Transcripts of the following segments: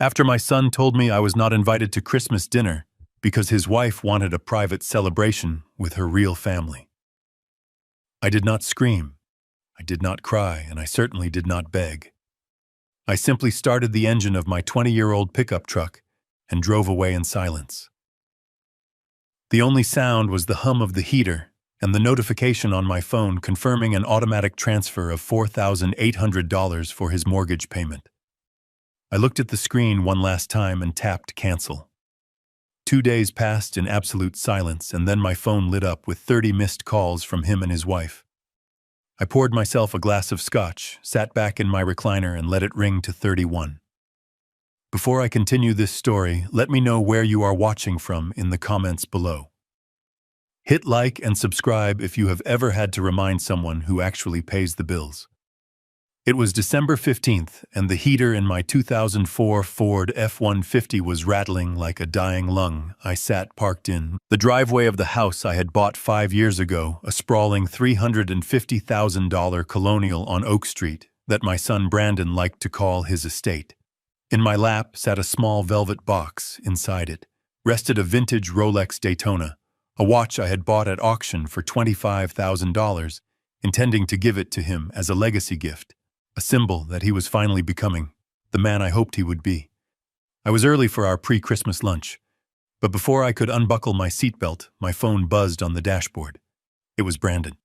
After my son told me I was not invited to Christmas dinner because his wife wanted a private celebration with her real family. I did not scream, I did not cry, and I certainly did not beg. I simply started the engine of my 20-year-old pickup truck and drove away in silence. The only sound was the hum of the heater and the notification on my phone confirming an automatic transfer of $4,800 for his mortgage payment. I looked at the screen one last time and tapped cancel. 2 days passed in absolute silence, and then my phone lit up with 30 missed calls from him and his wife. I poured myself a glass of scotch, sat back in my recliner, and let it ring to 31. Before I continue this story, let me know where you are watching from in the comments below. Hit like and subscribe if you have ever had to remind someone who actually pays the bills. It was December 15th, and the heater in my 2004 Ford F-150 was rattling like a dying lung. I sat parked in the driveway of the house I had bought 5 years ago, a sprawling $350,000 colonial on Oak Street that my son Brandon liked to call his estate. In my lap sat a small velvet box. Inside it rested a vintage Rolex Daytona, a watch I had bought at auction for $25,000, intending to give it to him as a legacy gift. A symbol that he was finally becoming the man I hoped he would be. I was early for our pre-Christmas lunch, but before I could unbuckle my seatbelt, my phone buzzed on the dashboard. It was Brandon.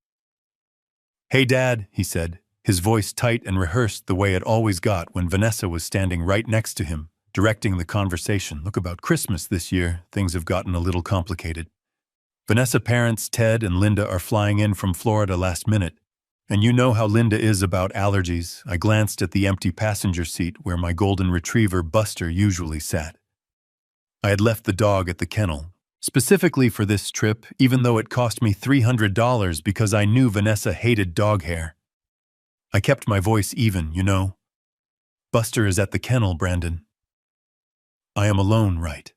"Hey, Dad," he said, his voice tight and rehearsed the way it always got when Vanessa was standing right next to him, directing the conversation. "Look, about Christmas this year, things have gotten a little complicated. Vanessa parents, Ted and Linda, are flying in from Florida last minute. And you know how Linda is about allergies." I glanced at the empty passenger seat where my golden retriever Buster usually sat. I had left the dog at the kennel, specifically for this trip, even though it cost me $300 because I knew Vanessa hated dog hair. I kept my voice even, you know. "Buster is at the kennel, Brandon." "I am alone, right?"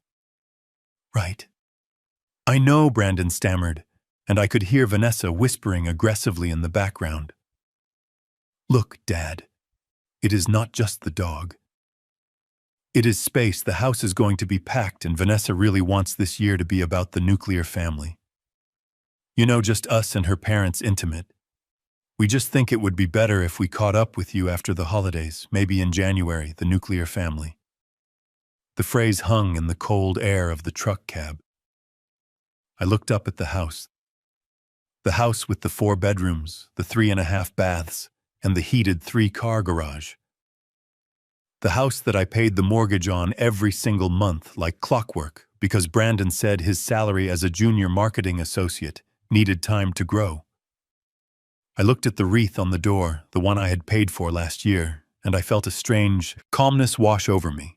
"Right." "I know," Brandon stammered, and I could hear Vanessa whispering aggressively in the background. "Look, Dad, it is not just the dog. It is space. The house is going to be packed, and Vanessa really wants this year to be about the nuclear family. You know, just us and her parents intimate. We just think it would be better if we caught up with you after the holidays, maybe in January, the nuclear family." The phrase hung in the cold air of the truck cab. I looked up at the house. The house with the 4 bedrooms, the 3.5 baths, and the heated 3-car garage. The house that I paid the mortgage on every single month like clockwork because Brandon said his salary as a junior marketing associate needed time to grow. I looked at the wreath on the door, the one I had paid for last year, and I felt a strange calmness wash over me.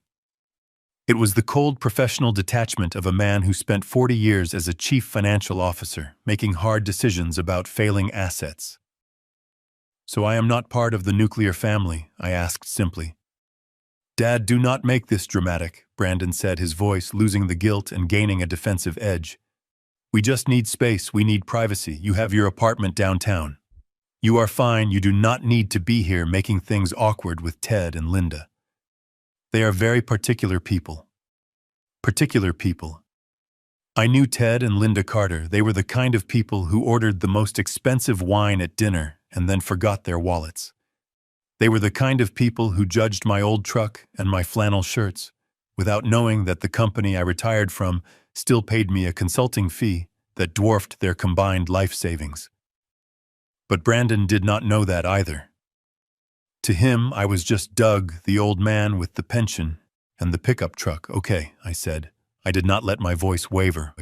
It was the cold professional detachment of a man who spent 40 years as a chief financial officer, making hard decisions about failing assets. "So I am not part of the nuclear family?" I asked simply. "Dad, do not make this dramatic," Brandon said, his voice losing the guilt and gaining a defensive edge. "We just need space, we need privacy. You have your apartment downtown. You are fine, you do not need to be here making things awkward with Ted and Linda. They are very particular people. Particular people. I knew Ted and Linda Carter. They were the kind of people who ordered the most expensive wine at dinner and then forgot their wallets. They were the kind of people who judged my old truck and my flannel shirts without knowing that the company I retired from still paid me a consulting fee that dwarfed their combined life savings. But Brandon did not know that either. To him, I was just Doug, the old man with the pension and the pickup truck. "Okay," I said. I did not let my voice waver.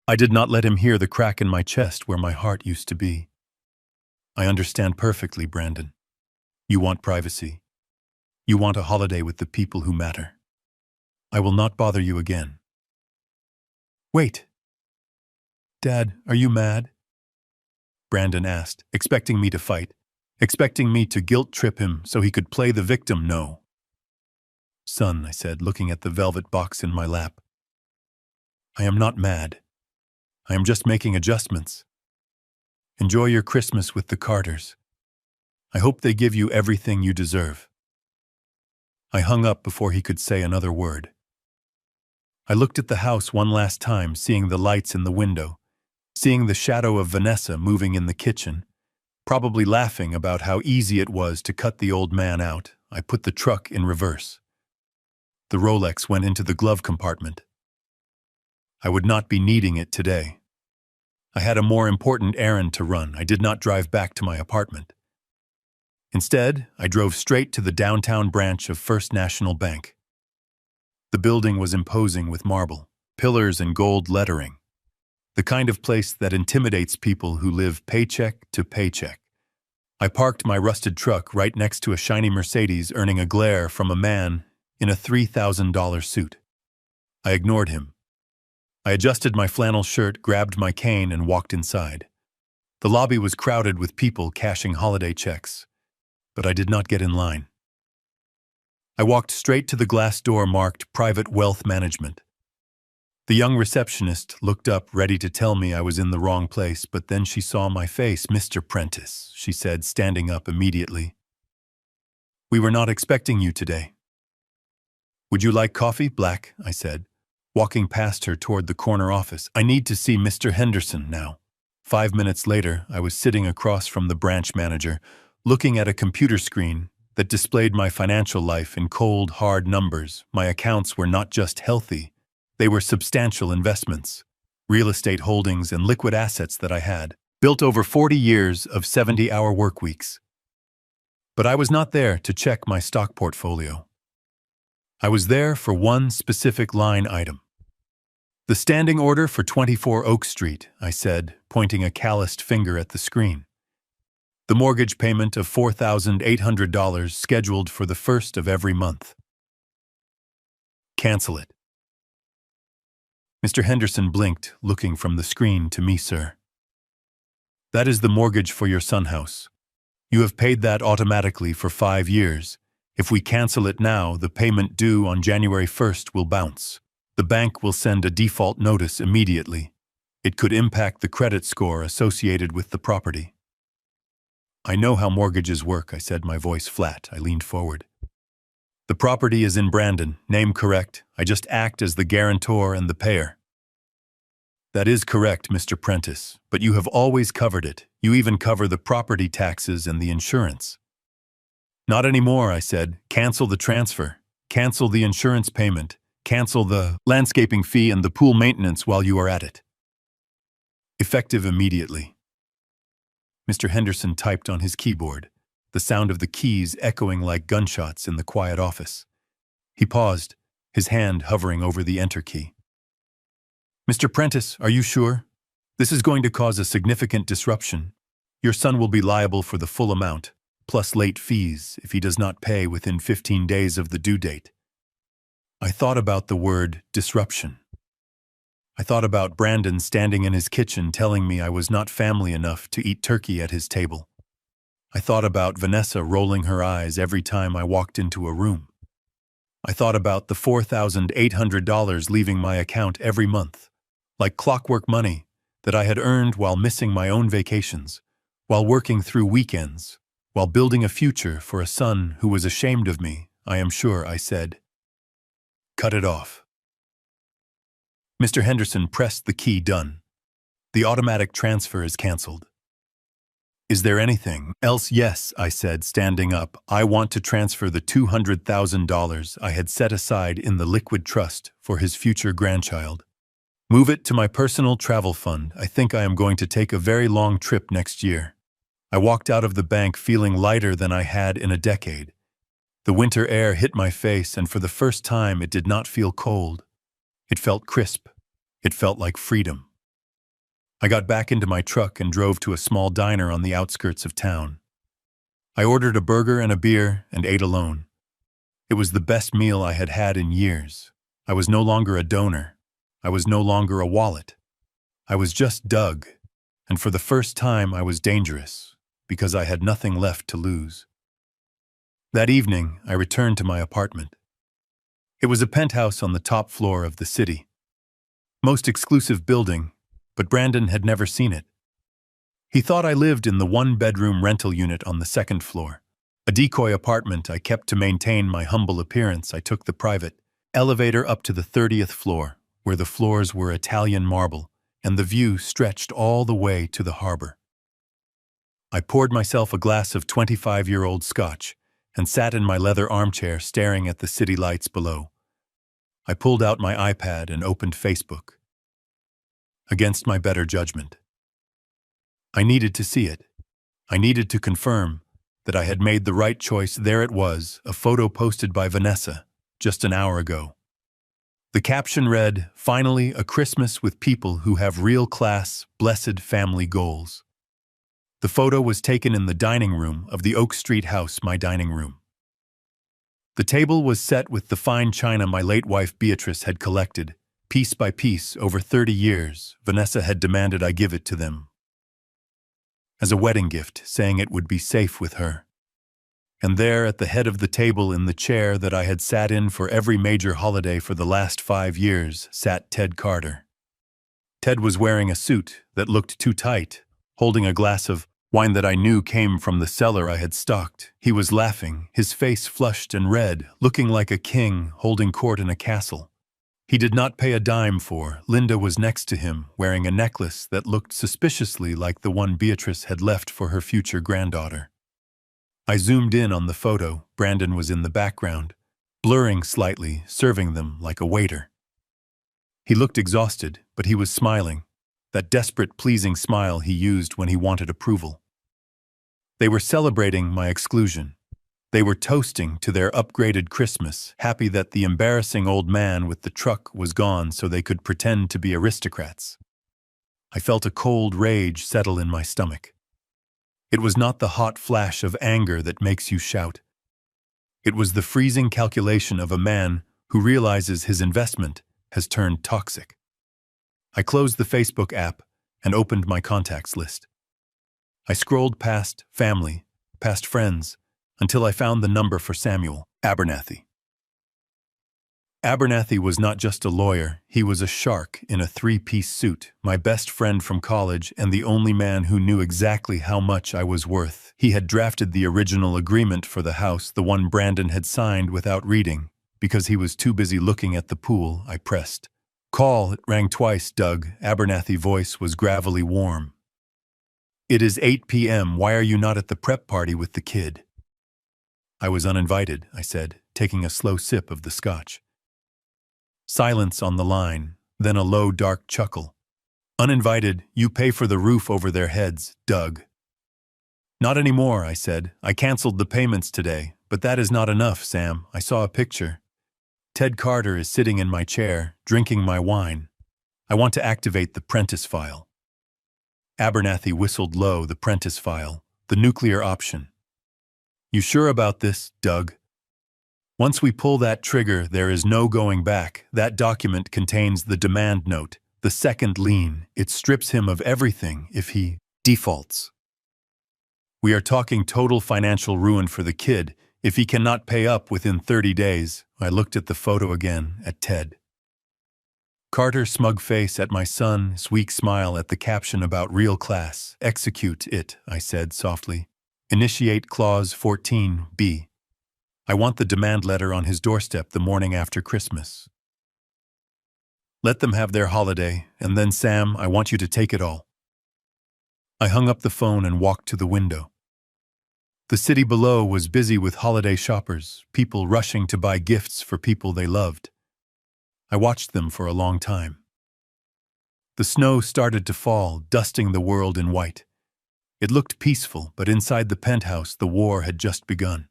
I did not let him hear the crack in my chest where my heart used to be. "I understand perfectly, Brandon. You want privacy. You want a holiday with the people who matter. I will not bother you again." "Wait. Dad, are you mad?" Brandon asked, expecting me to fight. Expecting me to guilt-trip him so he could play the victim. "No." "Son," I said, looking at the velvet box in my lap. "I am not mad. I am just making adjustments. Enjoy your Christmas with the Carters. I hope they give you everything you deserve." I hung up before he could say another word. I looked at the house one last time, seeing the lights in the window, seeing the shadow of Vanessa moving in the kitchen, probably laughing about how easy it was to cut the old man out. I put the truck in reverse. The Rolex went into the glove compartment. I would not be needing it today. I had a more important errand to run. I did not drive back to my apartment. Instead, I drove straight to the downtown branch of First National Bank. The building was imposing with marble, pillars and gold lettering, the kind of place that intimidates people who live paycheck to paycheck. I parked my rusted truck right next to a shiny Mercedes, earning a glare from a man in a $3,000 suit. I ignored him. I adjusted my flannel shirt, grabbed my cane, and walked inside. The lobby was crowded with people cashing holiday checks, but I did not get in line. I walked straight to the glass door marked Private Wealth Management. The young receptionist looked up, ready to tell me I was in the wrong place, but then she saw my face. "Mr. Prentice," she said, standing up immediately. "We were not expecting you today." "Would you like coffee, Black?" I said, walking past her toward the corner office. "I need to see Mr. Henderson now." 5 minutes later, I was sitting across from the branch manager, looking at a computer screen that displayed my financial life in cold, hard numbers. My accounts were not just healthy, they were substantial investments, real estate holdings and liquid assets that I had built over 40 years of 70-hour work weeks. But I was not there to check my stock portfolio. I was there for one specific line item. "The standing order for 24 Oak Street," I said, pointing a calloused finger at the screen. "The mortgage payment of $4,800 scheduled for the 1st of every month. Cancel it." Mr. Henderson blinked, looking from the screen to me. "Sir, that is the mortgage for your son house. You have paid that automatically for 5 years. If we cancel it now, the payment due on January 1st will bounce. The bank will send a default notice immediately. It could impact the credit score associated with the property." "I know how mortgages work," I said, my voice flat. I leaned forward. "The property is in Brandon, name correct. I just act as the guarantor and the payer." "That is correct, Mr. Prentice, but you have always covered it. You even cover the property taxes and the insurance." "Not anymore," I said. "Cancel the transfer. Cancel the insurance payment. Cancel the landscaping fee and the pool maintenance while you are at it. Effective immediately." Mr. Henderson typed on his keyboard, the sound of the keys echoing like gunshots in the quiet office. He paused, his hand hovering over the enter key. "Mr. Prentice, are you sure? This is going to cause a significant disruption. Your son will be liable for the full amount, plus late fees, if he does not pay within 15 days of the due date." I thought about the word disruption. I thought about Brandon standing in his kitchen telling me I was not family enough to eat turkey at his table. I thought about Vanessa rolling her eyes every time I walked into a room. I thought about the $4,800 leaving my account every month, like clockwork money that I had earned while missing my own vacations, while working through weekends, while building a future for a son who was ashamed of me, I am sure. I said, "Cut it off." Mr. Henderson pressed the key. "Done. The automatic transfer is canceled." "Is there anything else?" "Yes," I said, standing up. "I want to transfer the $200,000 I had set aside in the liquid trust for his future grandchild. Move it to my personal travel fund. I think I am going to take a very long trip next year." I walked out of the bank feeling lighter than I had in a decade. The winter air hit my face, and for the first time it did not feel cold. It felt crisp. It felt like freedom. I got back into my truck and drove to a small diner on the outskirts of town. I ordered a burger and a beer and ate alone. It was the best meal I had had in years. I was no longer a donor. I was no longer a wallet. I was just Doug, and for the first time I was dangerous, because I had nothing left to lose. That evening, I returned to my apartment. It was a penthouse on the top floor of the city. Most exclusive building, but Brandon had never seen it. He thought I lived in the one-bedroom rental unit on the second floor. A decoy apartment I kept to maintain my humble appearance. I took the private elevator up to the 30th floor, where the floors were Italian marble, and the view stretched all the way to the harbor. I poured myself a glass of 25-year-old scotch and sat in my leather armchair staring at the city lights below. I pulled out my iPad and opened Facebook. Against my better judgment, I needed to see it. I needed to confirm that I had made the right choice. There it was, a photo posted by Vanessa just an hour ago. The caption read, "Finally, a Christmas with people who have real class, blessed family goals." The photo was taken in the dining room of the Oak Street house, my dining room. The table was set with the fine china my late wife Beatrice had collected. Piece by piece, over 30 years, Vanessa had demanded I give it to them as a wedding gift, saying it would be safe with her. And there, at the head of the table in the chair that I had sat in for every major holiday for the last 5 years, sat Ted Carter. Ted was wearing a suit that looked too tight, holding a glass of wine that I knew came from the cellar I had stocked. He was laughing, his face flushed and red, looking like a king holding court in a castle. He did not pay a dime for. Linda was next to him, wearing a necklace that looked suspiciously like the one Beatrice had left for her future granddaughter. I zoomed in on the photo. Brandon was in the background, blurring slightly, serving them like a waiter. He looked exhausted, but he was smiling, that desperate, pleasing smile he used when he wanted approval. They were celebrating my exclusion. They were toasting to their upgraded Christmas, happy that the embarrassing old man with the truck was gone so they could pretend to be aristocrats. I felt a cold rage settle in my stomach. It was not the hot flash of anger that makes you shout. It was the freezing calculation of a man who realizes his investment has turned toxic. I closed the Facebook app and opened my contacts list. I scrolled past family, past friends, until I found the number for Samuel Abernathy. Abernathy was not just a lawyer, he was a shark in a 3-piece suit, my best friend from college and the only man who knew exactly how much I was worth. He had drafted the original agreement for the house, the one Brandon had signed without reading. Because he was too busy looking at the pool, I pressed call. It rang twice. Doug, Abernathy's voice was gravelly warm. "It is 8 p.m. Why are you not at the prep party with the kid?" "I was uninvited," I said, taking a slow sip of the scotch. Silence on the line, then a low, dark chuckle. "Uninvited, you pay for the roof over their heads, Doug." "Not anymore," I said. "I canceled the payments today, but that is not enough, Sam. I saw a picture. Ted Carter is sitting in my chair, drinking my wine. I want to activate the Prentice file." Abernathy whistled low. The Prentice file, the nuclear option. "You sure about this, Doug? Once we pull that trigger, there is no going back. That document contains the demand note, the second lien. It strips him of everything if he defaults. We are talking total financial ruin for the kid if he cannot pay up within 30 days. I looked at the photo again, at Ted. Carter's smug face at my son's weak smile at the caption about real class. "Execute it," I said softly. "Initiate clause 14B. I want the demand letter on his doorstep the morning after Christmas. Let them have their holiday, and then, Sam, I want you to take it all." I hung up the phone and walked to the window. The city below was busy with holiday shoppers, people rushing to buy gifts for people they loved. I watched them for a long time. The snow started to fall, dusting the world in white. It looked peaceful, but inside the penthouse, the war had just begun.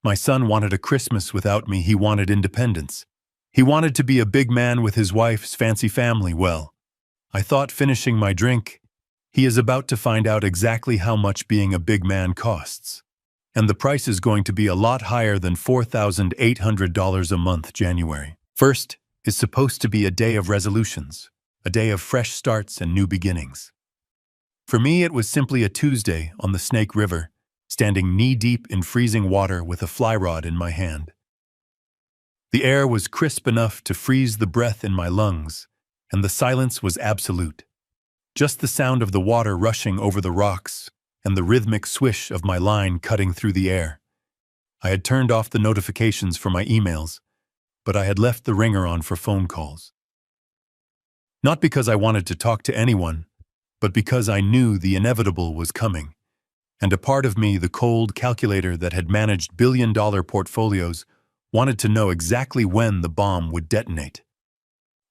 My son wanted a Christmas without me. He wanted independence. He wanted to be a big man with his wife's fancy family. Well, I thought, finishing my drink, he is about to find out exactly how much being a big man costs. And the price is going to be a lot higher than $4,800 a month. January 1st is supposed to be a day of resolutions, a day of fresh starts and new beginnings. For me, it was simply a Tuesday on the Snake River, standing knee-deep in freezing water with a fly rod in my hand. The air was crisp enough to freeze the breath in my lungs, and the silence was absolute. Just the sound of the water rushing over the rocks and the rhythmic swish of my line cutting through the air. I had turned off the notifications for my emails, but I had left the ringer on for phone calls. Not because I wanted to talk to anyone, but because I knew the inevitable was coming, and a part of me, the cold calculator that had managed billion-dollar portfolios, wanted to know exactly when the bomb would detonate.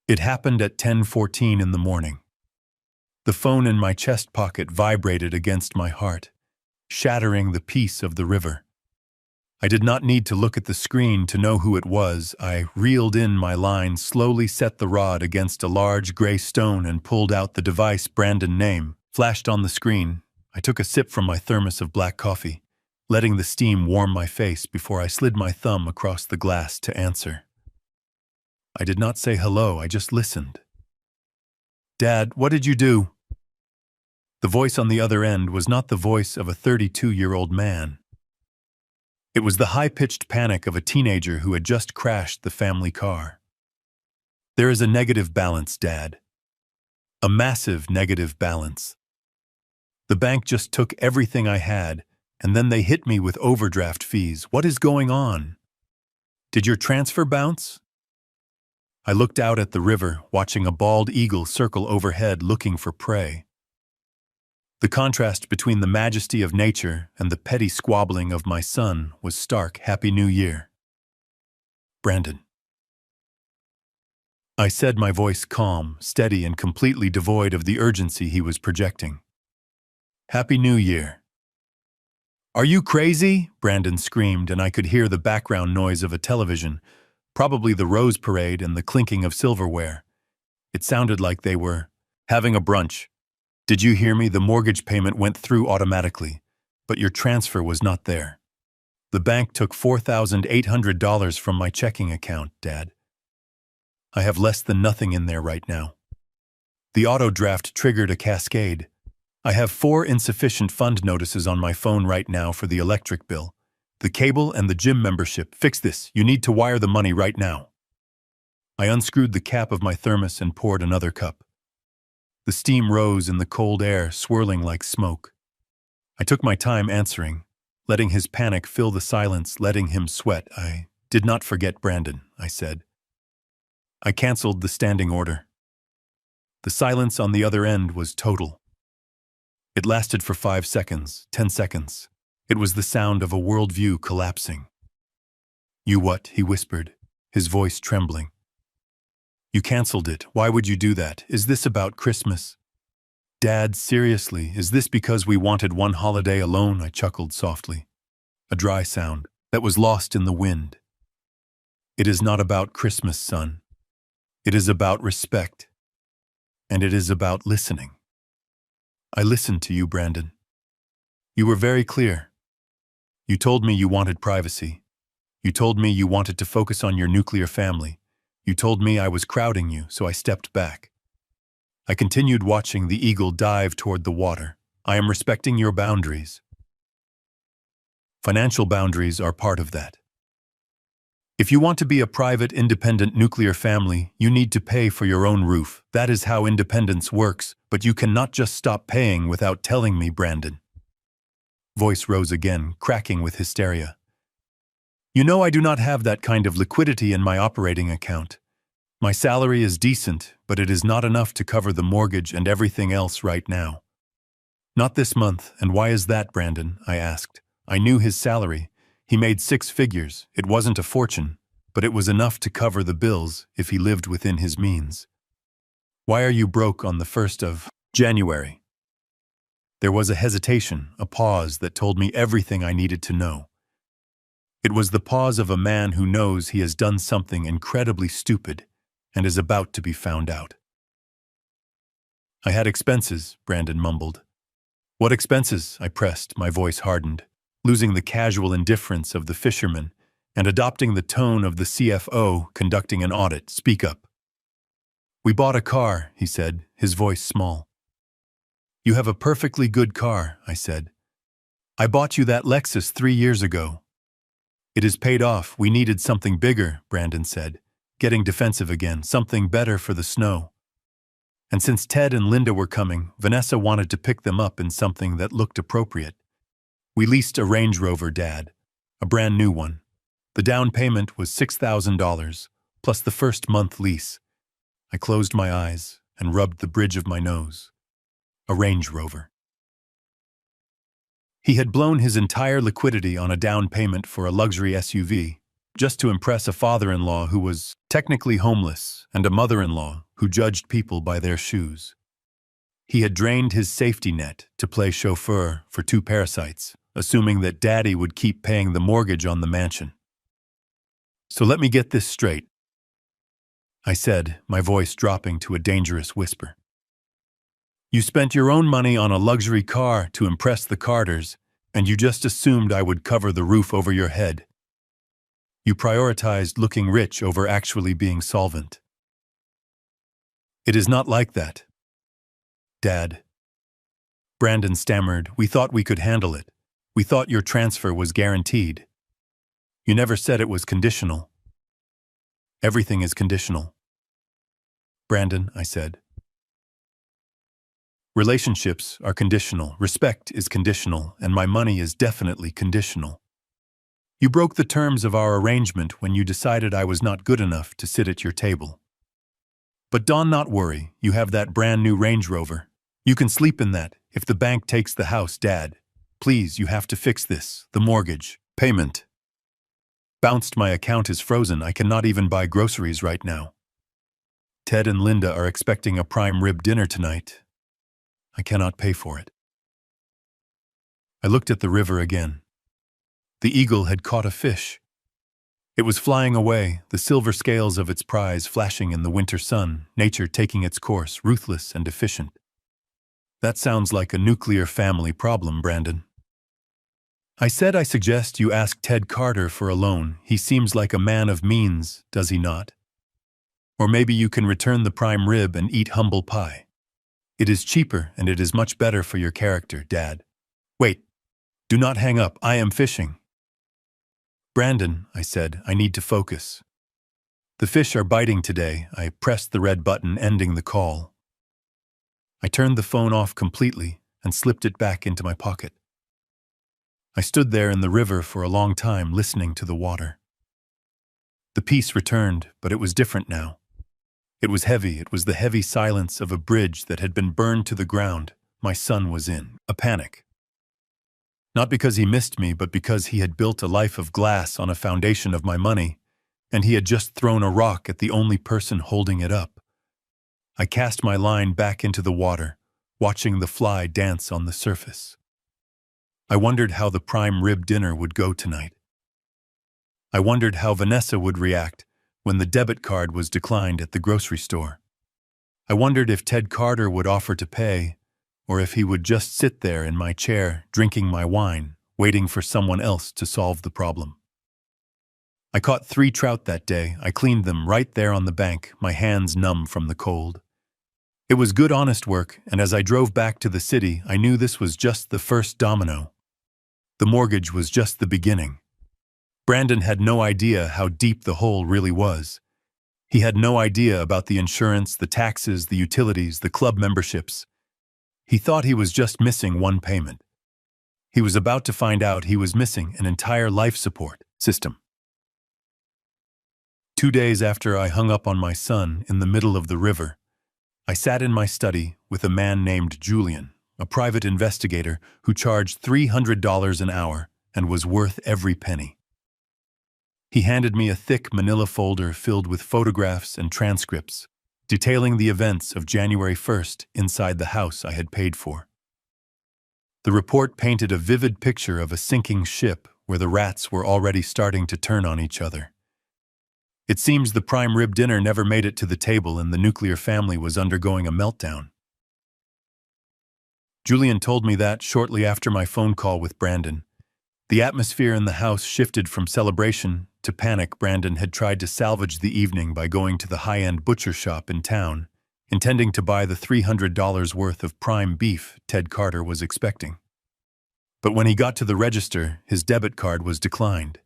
It happened at 10:14 in the morning. The phone in my chest pocket vibrated against my heart, shattering the peace of the river. I did not need to look at the screen to know who it was. I reeled in my line, slowly set the rod against a large gray stone and pulled out the device. Brandon name flashed on the screen. I took a sip from my thermos of black coffee, letting the steam warm my face before I slid my thumb across the glass to answer. I did not say hello, I just listened. "Dad, what did you do?" The voice on the other end was not the voice of a 32-year-old man. It was the high-pitched panic of a teenager who had just crashed the family car. "There is a negative balance, Dad. A massive negative balance. The bank just took everything I had, and then they hit me with overdraft fees. What is going on? Did your transfer bounce?" I looked out at the river, watching a bald eagle circle overhead looking for prey. The contrast between the majesty of nature and the petty squabbling of my son was stark. "Happy New Year, Brandon," I said, my voice calm, steady, and completely devoid of the urgency he was projecting. "Happy New Year." "Are you crazy?" Brandon screamed, and I could hear the background noise of a television, probably the Rose Parade and the clinking of silverware. It sounded like they were having a brunch. "Did you hear me? The mortgage payment went through automatically, but your transfer was not there. The bank took $4,800 from my checking account, Dad. I have less than nothing in there right now. The auto draft triggered a cascade. I have 4 insufficient fund notices on my phone right now for the electric bill, the cable, and the gym membership. Fix this. You need to wire the money right now." I unscrewed the cap of my thermos and poured another cup. The steam rose in the cold air, swirling like smoke. I took my time answering, letting his panic fill the silence, letting him sweat. "I did not forget Brandon," I said. I canceled the standing order. The silence on the other end was total. It lasted for 5 seconds, 10 seconds. It was the sound of a worldview collapsing. "You what?" he whispered, his voice trembling. "You canceled it. Why would you do that? Is this about Christmas?" "Dad, seriously, is this because we wanted one holiday alone?" I chuckled softly, a dry sound that was lost in the wind. "It is not about Christmas, son. It is about respect. And it is about listening. I listened to you, Brandon. You were very clear. You told me you wanted privacy. You told me you wanted to focus on your nuclear family. You told me I was crowding you, so I stepped back. I continued watching the eagle dive toward the water. I am respecting your boundaries. Financial boundaries are part of that. If you want to be a private, independent nuclear family, you need to pay for your own roof. That is how independence works, but you cannot just stop paying without telling me, Brandon." Voice rose again, cracking with hysteria. "You know I do not have that kind of liquidity in my operating account. My salary is decent, but it is not enough to cover the mortgage and everything else right now." "Not this month, and why is that, Brandon?" I asked. I knew his salary. He made 6 figures. It wasn't a fortune, but it was enough to cover the bills if he lived within his means. "Why are you broke on the 1st of January?" There was a hesitation, a pause that told me everything I needed to know. It was the pause of a man who knows he has done something incredibly stupid and is about to be found out. "I had expenses," Brandon mumbled. "What expenses?" I pressed, my voice hardened, losing the casual indifference of the fisherman and adopting the tone of the CFO conducting an audit. "Speak up." "We bought a car," he said, his voice small. "You have a perfectly good car," I said. "I bought you that Lexus 3 years ago." "It is paid off. We needed something bigger," Brandon said, getting defensive again, "something better for the snow." And since Ted and Linda were coming, Vanessa wanted to pick them up in something that looked appropriate. We leased a Range Rover, Dad, a brand new one. The down payment was $6,000, plus the first month lease. I closed my eyes and rubbed the bridge of my nose. A Range Rover. He had blown his entire liquidity on a down payment for a luxury SUV, just to impress a father-in-law who was technically homeless and a mother-in-law who judged people by their shoes. He had drained his safety net to play chauffeur for two parasites, assuming that Daddy would keep paying the mortgage on the mansion. So let me get this straight, I said, my voice dropping to a dangerous whisper. You spent your own money on a luxury car to impress the Carters, and you just assumed I would cover the roof over your head. You prioritized looking rich over actually being solvent. It is not like that, Dad. Brandon stammered. We thought we could handle it. We thought your transfer was guaranteed. You never said it was conditional. Everything is conditional. Brandon, I said. Relationships are conditional, respect is conditional, and my money is definitely conditional. You broke the terms of our arrangement when you decided I was not good enough to sit at your table. But don't not worry, you have that brand new Range Rover. You can sleep in that if the bank takes the house, Dad. Please, you have to fix this, the mortgage, payment. Bounced, my account is frozen, I cannot even buy groceries right now. Ted and Linda are expecting a prime rib dinner tonight. I cannot pay for it. I looked at the river again. The eagle had caught a fish. It was flying away, the silver scales of its prize flashing in the winter sun, nature taking its course, ruthless and efficient. That sounds like a nuclear family problem, Brandon. I said I suggest you ask Ted Carter for a loan. He seems like a man of means, does he not? Or maybe you can return the prime rib and eat humble pie. It is cheaper and it is much better for your character, Dad. Wait, do not hang up, I am fishing. Brandon, I said, I need to focus. The fish are biting today. I pressed the red button ending the call. I turned the phone off completely and slipped it back into my pocket. I stood there in the river for a long time listening to the water. The peace returned, but it was different now. It was heavy. It was the heavy silence of a bridge that had been burned to the ground. My son was in a panic. Not because he missed me, but because he had built a life of glass on a foundation of my money, and he had just thrown a rock at the only person holding it up. I cast my line back into the water, watching the fly dance on the surface. I wondered how the prime rib dinner would go tonight. I wondered how Vanessa would react when the debit card was declined at the grocery store. I wondered if Ted Carter would offer to pay, or if he would just sit there in my chair, drinking my wine, waiting for someone else to solve the problem. I caught 3 trout that day. I cleaned them right there on the bank, my hands numb from the cold. It was good, honest work, and as I drove back to the city, I knew this was just the first domino. The mortgage was just the beginning. Brandon had no idea how deep the hole really was. He had no idea about the insurance, the taxes, the utilities, the club memberships. He thought he was just missing one payment. He was about to find out he was missing an entire life support system. 2 days after I hung up on my son in the middle of the river, I sat in my study with a man named Julian, a private investigator who charged $300 an hour and was worth every penny. He handed me a thick manila folder filled with photographs and transcripts, detailing the events of January 1st inside the house I had paid for. The report painted a vivid picture of a sinking ship where the rats were already starting to turn on each other. It seems the prime rib dinner never made it to the table and the nuclear family was undergoing a meltdown. Julian told me that shortly after my phone call with Brandon. The atmosphere in the house shifted from celebration to panic. Brandon had tried to salvage the evening by going to the high-end butcher shop in town, intending to buy the $300 worth of prime beef Ted Carter was expecting. But when he got to the register, his debit card was declined.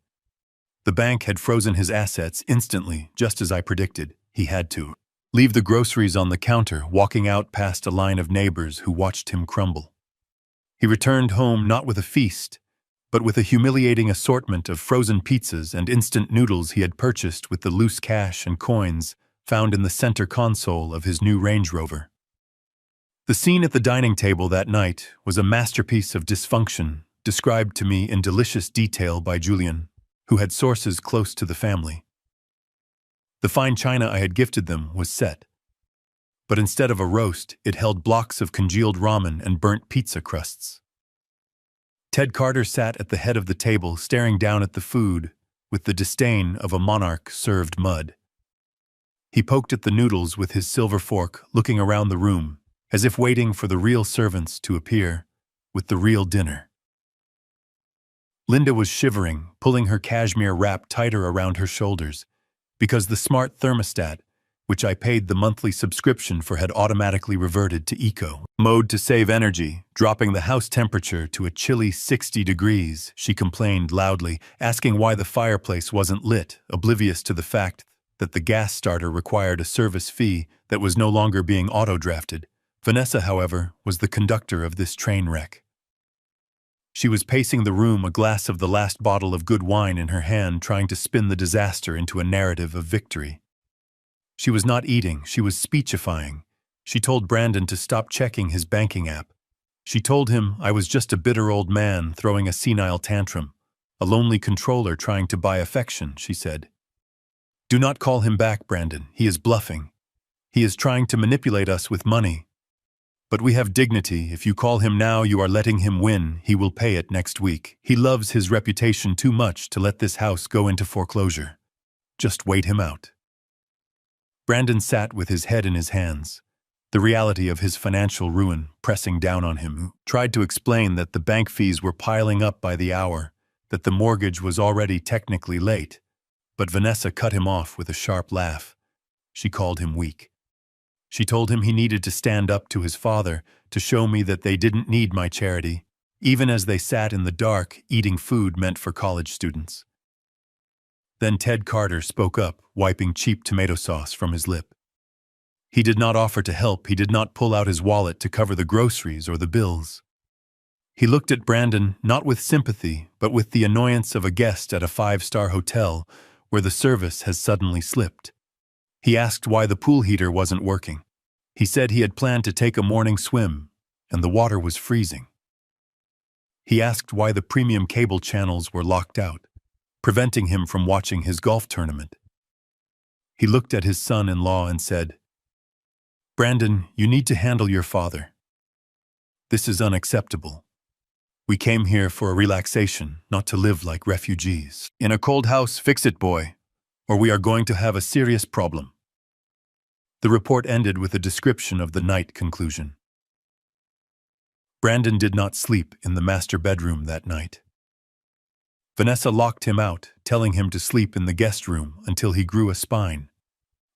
The bank had frozen his assets instantly, just as I predicted. He had to leave the groceries on the counter, walking out past a line of neighbors who watched him crumble. He returned home not with a feast, but with a humiliating assortment of frozen pizzas and instant noodles he had purchased with the loose cash and coins found in the center console of his new Range Rover. The scene at the dining table that night was a masterpiece of dysfunction, described to me in delicious detail by Julian, who had sources close to the family. The fine china I had gifted them was set, but instead of a roast, it held blocks of congealed ramen and burnt pizza crusts. Ted Carter sat at the head of the table, staring down at the food with the disdain of a monarch served mud. He poked at the noodles with his silver fork, looking around the room, as if waiting for the real servants to appear with the real dinner. Linda was shivering, pulling her cashmere wrap tighter around her shoulders, because the smart thermostat, which I paid the monthly subscription for, had automatically reverted to eco mode to save energy, dropping the house temperature to a chilly 60 degrees. She complained loudly, asking why the fireplace wasn't lit, oblivious to the fact that the gas starter required a service fee that was no longer being auto-drafted. Vanessa, however, was the conductor of this train wreck. She was pacing the room, a glass of the last bottle of good wine in her hand, trying to spin the disaster into a narrative of victory. She was not eating, she was speechifying. She told Brandon to stop checking his banking app. She told him I was just a bitter old man throwing a senile tantrum, a lonely controller trying to buy affection, she said. Do not call him back, Brandon. He is bluffing. He is trying to manipulate us with money. But we have dignity. If you call him now, you are letting him win. He will pay it next week. He loves his reputation too much to let this house go into foreclosure. Just wait him out. Brandon sat with his head in his hands, the reality of his financial ruin pressing down on him. Tried to explain that the bank fees were piling up by the hour, that the mortgage was already technically late, but Vanessa cut him off with a sharp laugh. She called him weak. She told him he needed to stand up to his father to show me that they didn't need my charity, even as they sat in the dark eating food meant for college students. Then Ted Carter spoke up, wiping cheap tomato sauce from his lip. He did not offer to help. He did not pull out his wallet to cover the groceries or the bills. He looked at Brandon not with sympathy, but with the annoyance of a guest at a 5-star hotel where the service has suddenly slipped. He asked why the pool heater wasn't working. He said he had planned to take a morning swim, and the water was freezing. He asked why the premium cable channels were locked out, preventing him from watching his golf tournament. He looked at his son-in-law and said, Brandon, you need to handle your father. This is unacceptable. We came here for a relaxation, not to live like refugees. In a cold house, fix it, boy, or we are going to have a serious problem. The report ended with a description of the night conclusion. Brandon did not sleep in the master bedroom that night. Vanessa locked him out, telling him to sleep in the guest room until he grew a spine.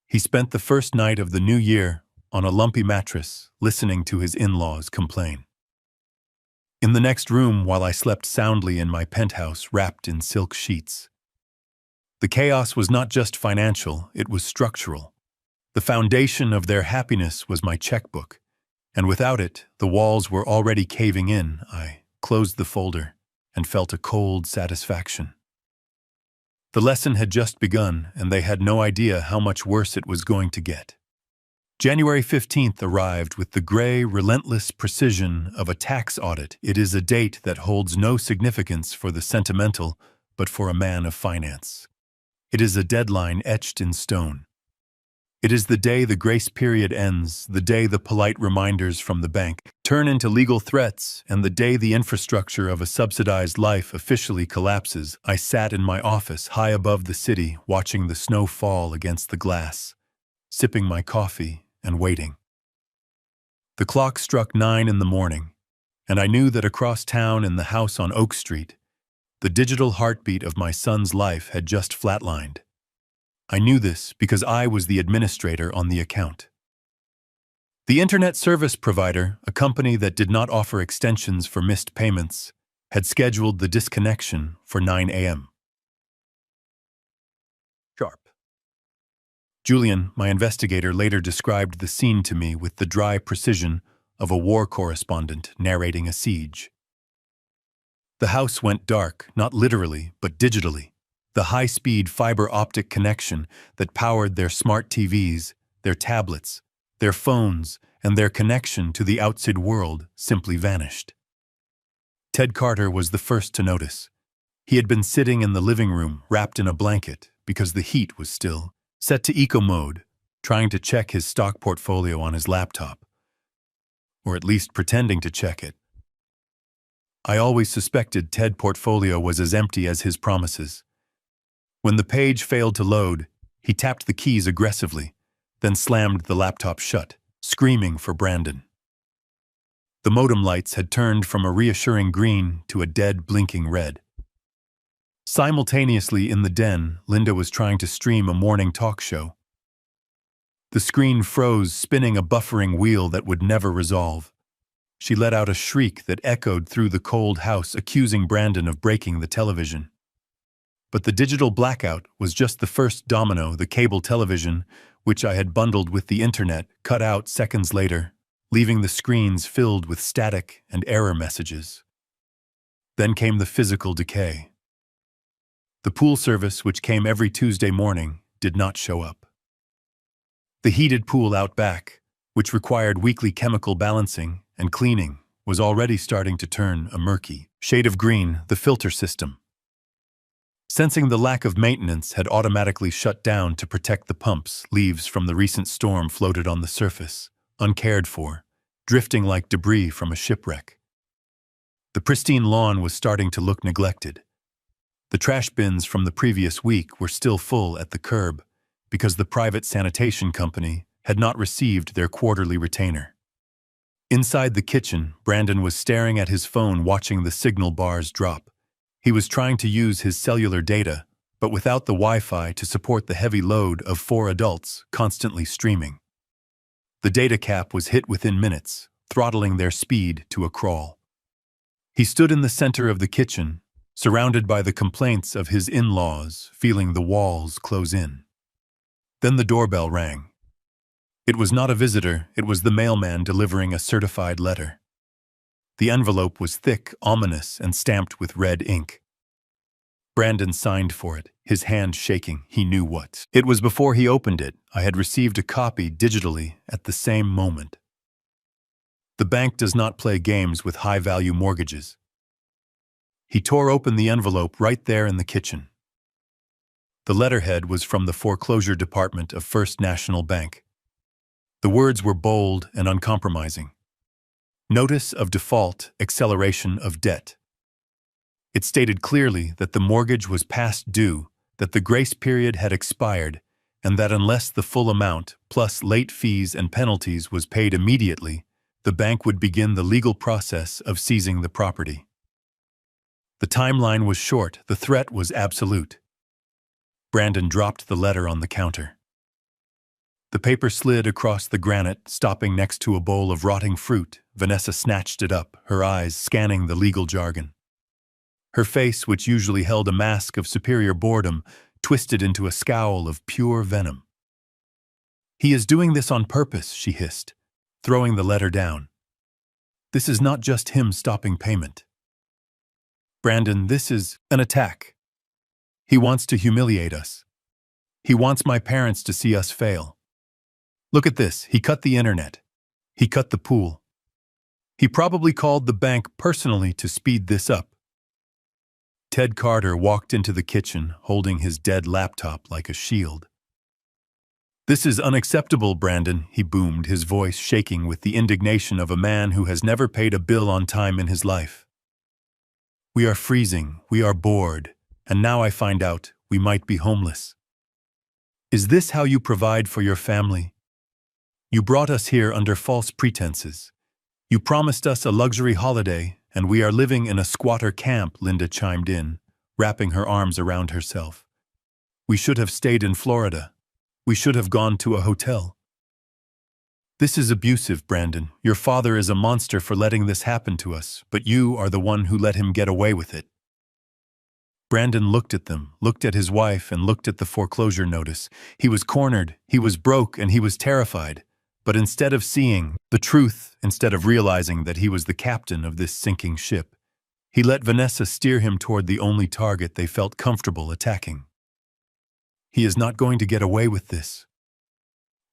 He spent the first night of the new year on a lumpy mattress, listening to his in-laws complain. In the next room, while I slept soundly in my penthouse wrapped in silk sheets. The chaos was not just financial, it was structural. The foundation of their happiness was my checkbook, and without it, the walls were already caving in. I closed the folder and felt a cold satisfaction. The lesson had just begun, and they had no idea how much worse it was going to get. January 15th arrived with the gray, relentless precision of a tax audit. It is a date that holds no significance for the sentimental, but for a man of finance. It is a deadline etched in stone. It is the day the grace period ends, the day the polite reminders from the bank turn into legal threats, and the day the infrastructure of a subsidized life officially collapses. I sat in my office high above the city, watching the snow fall against the glass, sipping my coffee and waiting. The clock struck 9 in the morning, and I knew that across town in the house on Oak Street, the digital heartbeat of my son's life had just flatlined. I knew this because I was the administrator on the account. The internet service provider, a company that did not offer extensions for missed payments, had scheduled the disconnection for 9 a.m. sharp. Julian, my investigator, later described the scene to me with the dry precision of a war correspondent narrating a siege. The house went dark, not literally, but digitally. The high-speed fiber optic connection that powered their smart TVs, their tablets, their phones, and their connection to the outside world simply vanished. Ted Carter was the first to notice. He had been sitting in the living room, wrapped in a blanket, because the heat was still set to eco mode, trying to check his stock portfolio on his laptop. Or at least pretending to check it. I always suspected Ted's portfolio was as empty as his promises. When the page failed to load, he tapped the keys aggressively, then slammed the laptop shut, screaming for Brandon. The modem lights had turned from a reassuring green to a dead, blinking red. Simultaneously in the den, Linda was trying to stream a morning talk show. The screen froze, spinning a buffering wheel that would never resolve. She let out a shriek that echoed through the cold house, accusing Brandon of breaking the television. But the digital blackout was just the first domino. The cable television, which I had bundled with the internet, cut out seconds later, leaving the screens filled with static and error messages. Then came the physical decay. The pool service, which came every Tuesday morning, did not show up. The heated pool out back, which required weekly chemical balancing and cleaning, was already starting to turn a murky shade of green. The filter system, sensing the lack of maintenance, had automatically shut down to protect the pumps. Leaves from the recent storm floated on the surface, uncared for, drifting like debris from a shipwreck. The pristine lawn was starting to look neglected. The trash bins from the previous week were still full at the curb because the private sanitation company had not received their quarterly retainer. Inside the kitchen, Brandon was staring at his phone, watching the signal bars drop. He was trying to use his cellular data, but without the Wi-Fi to support the heavy load of 4 adults constantly streaming. The data cap was hit within minutes, throttling their speed to a crawl. He stood in the center of the kitchen, surrounded by the complaints of his in-laws, feeling the walls close in. Then the doorbell rang. It was not a visitor, it was the mailman delivering a certified letter. The envelope was thick, ominous, and stamped with red ink. Brandon signed for it, his hand shaking. He knew what. It was before he opened it. I had received a copy digitally at the same moment. The bank does not play games with high-value mortgages. He tore open the envelope right there in the kitchen. The letterhead was from the foreclosure department of First National Bank. The words were bold and uncompromising. Notice of default, acceleration of debt. It stated clearly that the mortgage was past due, that the grace period had expired, and that unless the full amount, plus late fees and penalties, was paid immediately, the bank would begin the legal process of seizing the property. The timeline was short, the threat was absolute. Brandon dropped the letter on the counter. The paper slid across the granite, stopping next to a bowl of rotting fruit. Vanessa snatched it up, her eyes scanning the legal jargon. Her face, which usually held a mask of superior boredom, twisted into a scowl of pure venom. "He is doing this on purpose," she hissed, throwing the letter down. "This is not just him stopping payment. Brandon, this is an attack. He wants to humiliate us. He wants my parents to see us fail. Look at this. He cut the internet. He cut the pool. He probably called the bank personally to speed this up." Ted Carter walked into the kitchen, holding his dead laptop like a shield. "This is unacceptable, Brandon," he boomed, his voice shaking with the indignation of a man who has never paid a bill on time in his life. "We are freezing, we are bored, and now I find out we might be homeless. Is this how you provide for your family? You brought us here under false pretenses. You promised us a luxury holiday, and we are living in a squatter camp," Linda chimed in, wrapping her arms around herself. "We should have stayed in Florida. We should have gone to a hotel." "This is abusive, Brandon. Your father is a monster for letting this happen to us, but you are the one who let him get away with it." Brandon looked at them, looked at his wife, and looked at the foreclosure notice. He was cornered, he was broke, and he was terrified. But instead of seeing the truth, instead of realizing that he was the captain of this sinking ship, he let Vanessa steer him toward the only target they felt comfortable attacking. "He is not going to get away with this,"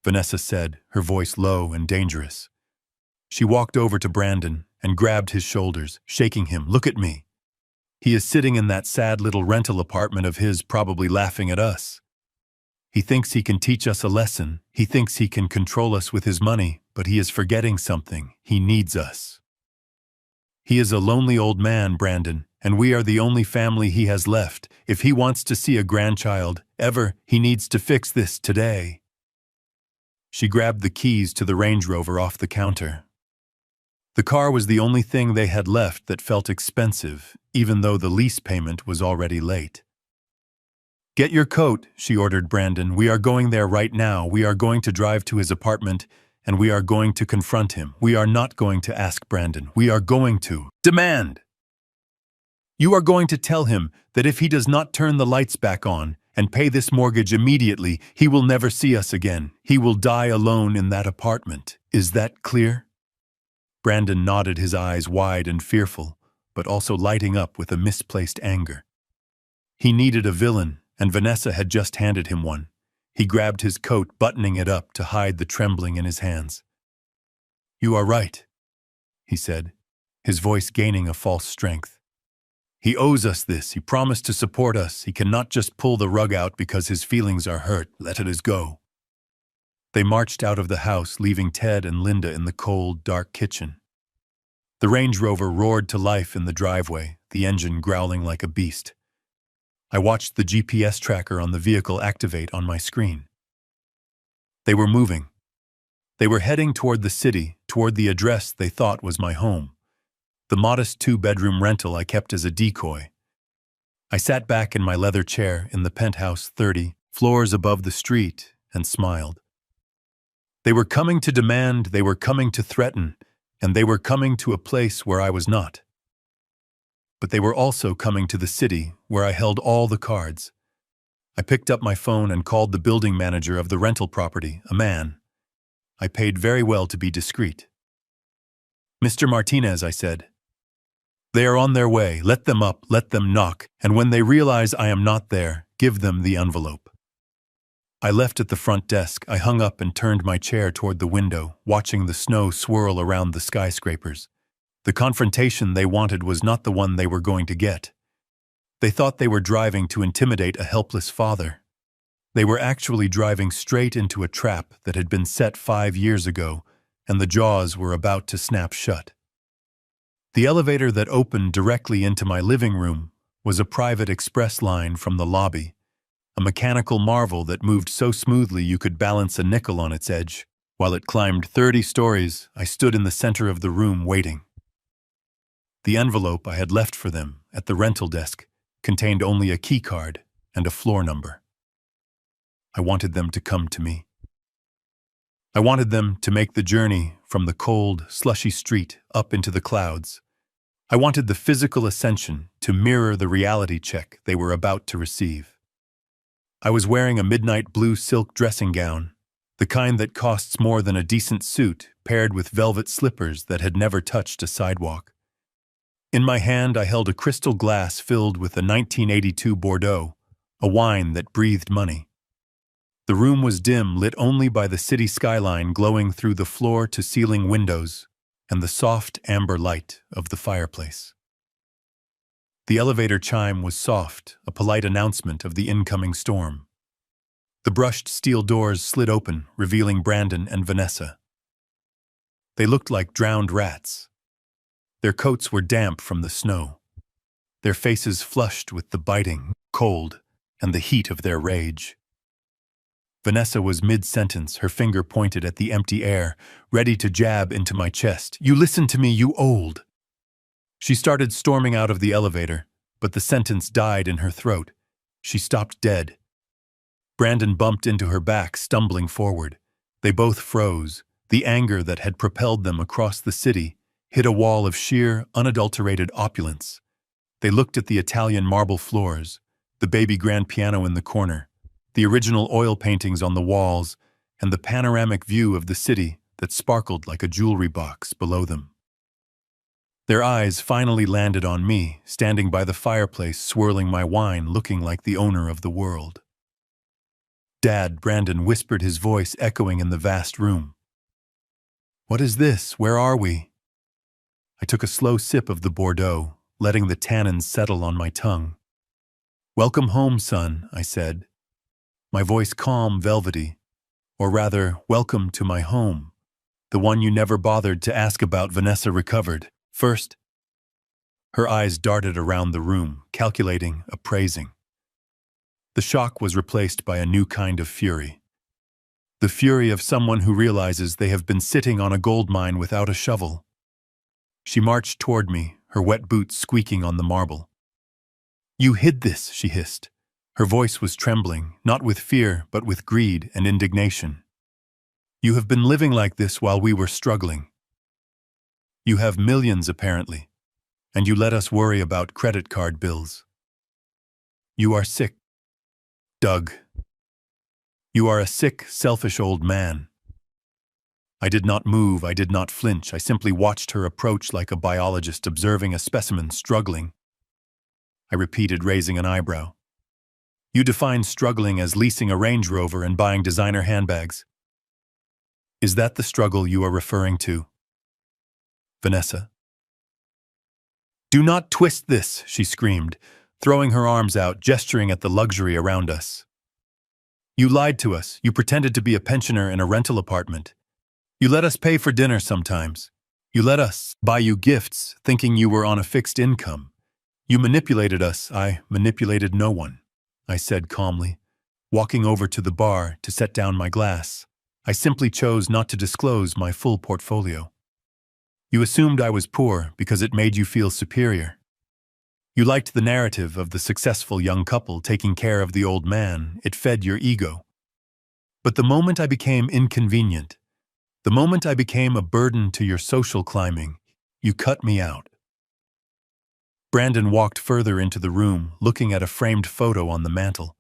Vanessa said, her voice low and dangerous. She walked over to Brandon and grabbed his shoulders, shaking him. "Look at me. He is sitting in that sad little rental apartment of his, probably laughing at us. He thinks he can teach us a lesson. He thinks he can control us with his money, but he is forgetting something. He needs us. He is a lonely old man, Brandon, and we are the only family he has left. If he wants to see a grandchild, ever, he needs to fix this today." She grabbed the keys to the Range Rover off the counter. The car was the only thing they had left that felt expensive, even though the lease payment was already late. "Get your coat," she ordered Brandon. "We are going there right now. We are going to drive to his apartment, and we are going to confront him. We are not going to ask Brandon. We are going to demand. You are going to tell him that if he does not turn the lights back on and pay this mortgage immediately, he will never see us again. He will die alone in that apartment. Is that clear?" Brandon nodded, his eyes wide and fearful, but also lighting up with a misplaced anger. He needed a villain, and Vanessa had just handed him one. He grabbed his coat, buttoning it up to hide the trembling in his hands. "You are right," he said, his voice gaining a false strength. "He owes us this. He promised to support us. He cannot just pull the rug out because his feelings are hurt. Let it go." They marched out of the house, leaving Ted and Linda in the cold, dark kitchen. The Range Rover roared to life in the driveway, the engine growling like a beast. I watched the GPS tracker on the vehicle activate on my screen. They were moving. They were heading toward the city, toward the address they thought was my home, the modest 2-bedroom rental I kept as a decoy. I sat back in my leather chair in the penthouse 30 floors above the street and smiled. They were coming to demand, they were coming to threaten, and they were coming to a place where I was not. But they were also coming to the city where I held all the cards. I picked up my phone and called the building manager of the rental property, a man. I paid very well to be discreet. "Mr. Martinez," I said. "They are on their way. Let them up, let them knock, and when they realize I am not there, give them the envelope." I left at the front desk. I hung up and turned my chair toward the window, watching the snow swirl around the skyscrapers. The confrontation they wanted was not the one they were going to get. They thought they were driving to intimidate a helpless father. They were actually driving straight into a trap that had been set 5 years ago, and the jaws were about to snap shut. The elevator that opened directly into my living room was a private express line from the lobby, a mechanical marvel that moved so smoothly you could balance a nickel on its edge. While it climbed 30 stories, I stood in the center of the room waiting. The envelope I had left for them at the rental desk contained only a key card and a floor number. I wanted them to come to me. I wanted them to make the journey from the cold, slushy street up into the clouds. I wanted the physical ascension to mirror the reality check they were about to receive. I was wearing a midnight blue silk dressing gown, the kind that costs more than a decent suit, paired with velvet slippers that had never touched a sidewalk. In my hand I held a crystal glass filled with a 1982 Bordeaux, a wine that breathed money. The room was dim, lit only by the city skyline glowing through the floor-to-ceiling windows and the soft amber light of the fireplace. The elevator chime was soft, a polite announcement of the incoming storm. The brushed steel doors slid open, revealing Brandon and Vanessa. They looked like drowned rats. Their coats were damp from the snow, their faces flushed with the biting cold and the heat of their rage. Vanessa was mid-sentence, her finger pointed at the empty air, ready to jab into my chest. "You listen to me, you old!" She started storming out of the elevator, but the sentence died in her throat. She stopped dead. Brandon bumped into her back, stumbling forward. They both froze. The anger that had propelled them across the city hit a wall of sheer, unadulterated opulence. They looked at the Italian marble floors, the baby grand piano in the corner, the original oil paintings on the walls, and the panoramic view of the city that sparkled like a jewelry box below them. Their eyes finally landed on me, standing by the fireplace swirling my wine, looking like the owner of the world. "Dad," Brandon whispered, his voice echoing in the vast room. "What is this? Where are we?" I took a slow sip of the Bordeaux, letting the tannins settle on my tongue. "Welcome home, son," I said, my voice calm, velvety. Or rather, welcome to my home, the one you never bothered to ask about. Vanessa recovered first. Her eyes darted around the room, calculating, appraising. The shock was replaced by a new kind of fury. The fury of someone who realizes they have been sitting on a gold mine without a shovel. She marched toward me, her wet boots squeaking on the marble. "You hid this," she hissed. Her voice was trembling, not with fear, but with greed and indignation. "You have been living like this while we were struggling. You have millions, apparently, and you let us worry about credit card bills. You are sick, Doug. You are a sick, selfish old man." I did not move, I did not flinch. I simply watched her approach like a biologist observing a specimen struggling. I repeated, raising an eyebrow. "You define struggling as leasing a Range Rover and buying designer handbags. Is that the struggle you are referring to, Vanessa?" "Do not twist this," she screamed, throwing her arms out, gesturing at the luxury around us. "You lied to us. You pretended to be a pensioner in a rental apartment. You let us pay for dinner sometimes. You let us buy you gifts, thinking you were on a fixed income. You manipulated us." "I manipulated no one," I said calmly, walking over to the bar to set down my glass. "I simply chose not to disclose my full portfolio. You assumed I was poor because it made you feel superior. You liked the narrative of the successful young couple taking care of the old man. It fed your ego. But the moment I became inconvenient, the moment I became a burden to your social climbing, you cut me out." Brandon walked further into the room, looking at a framed photo on the mantel.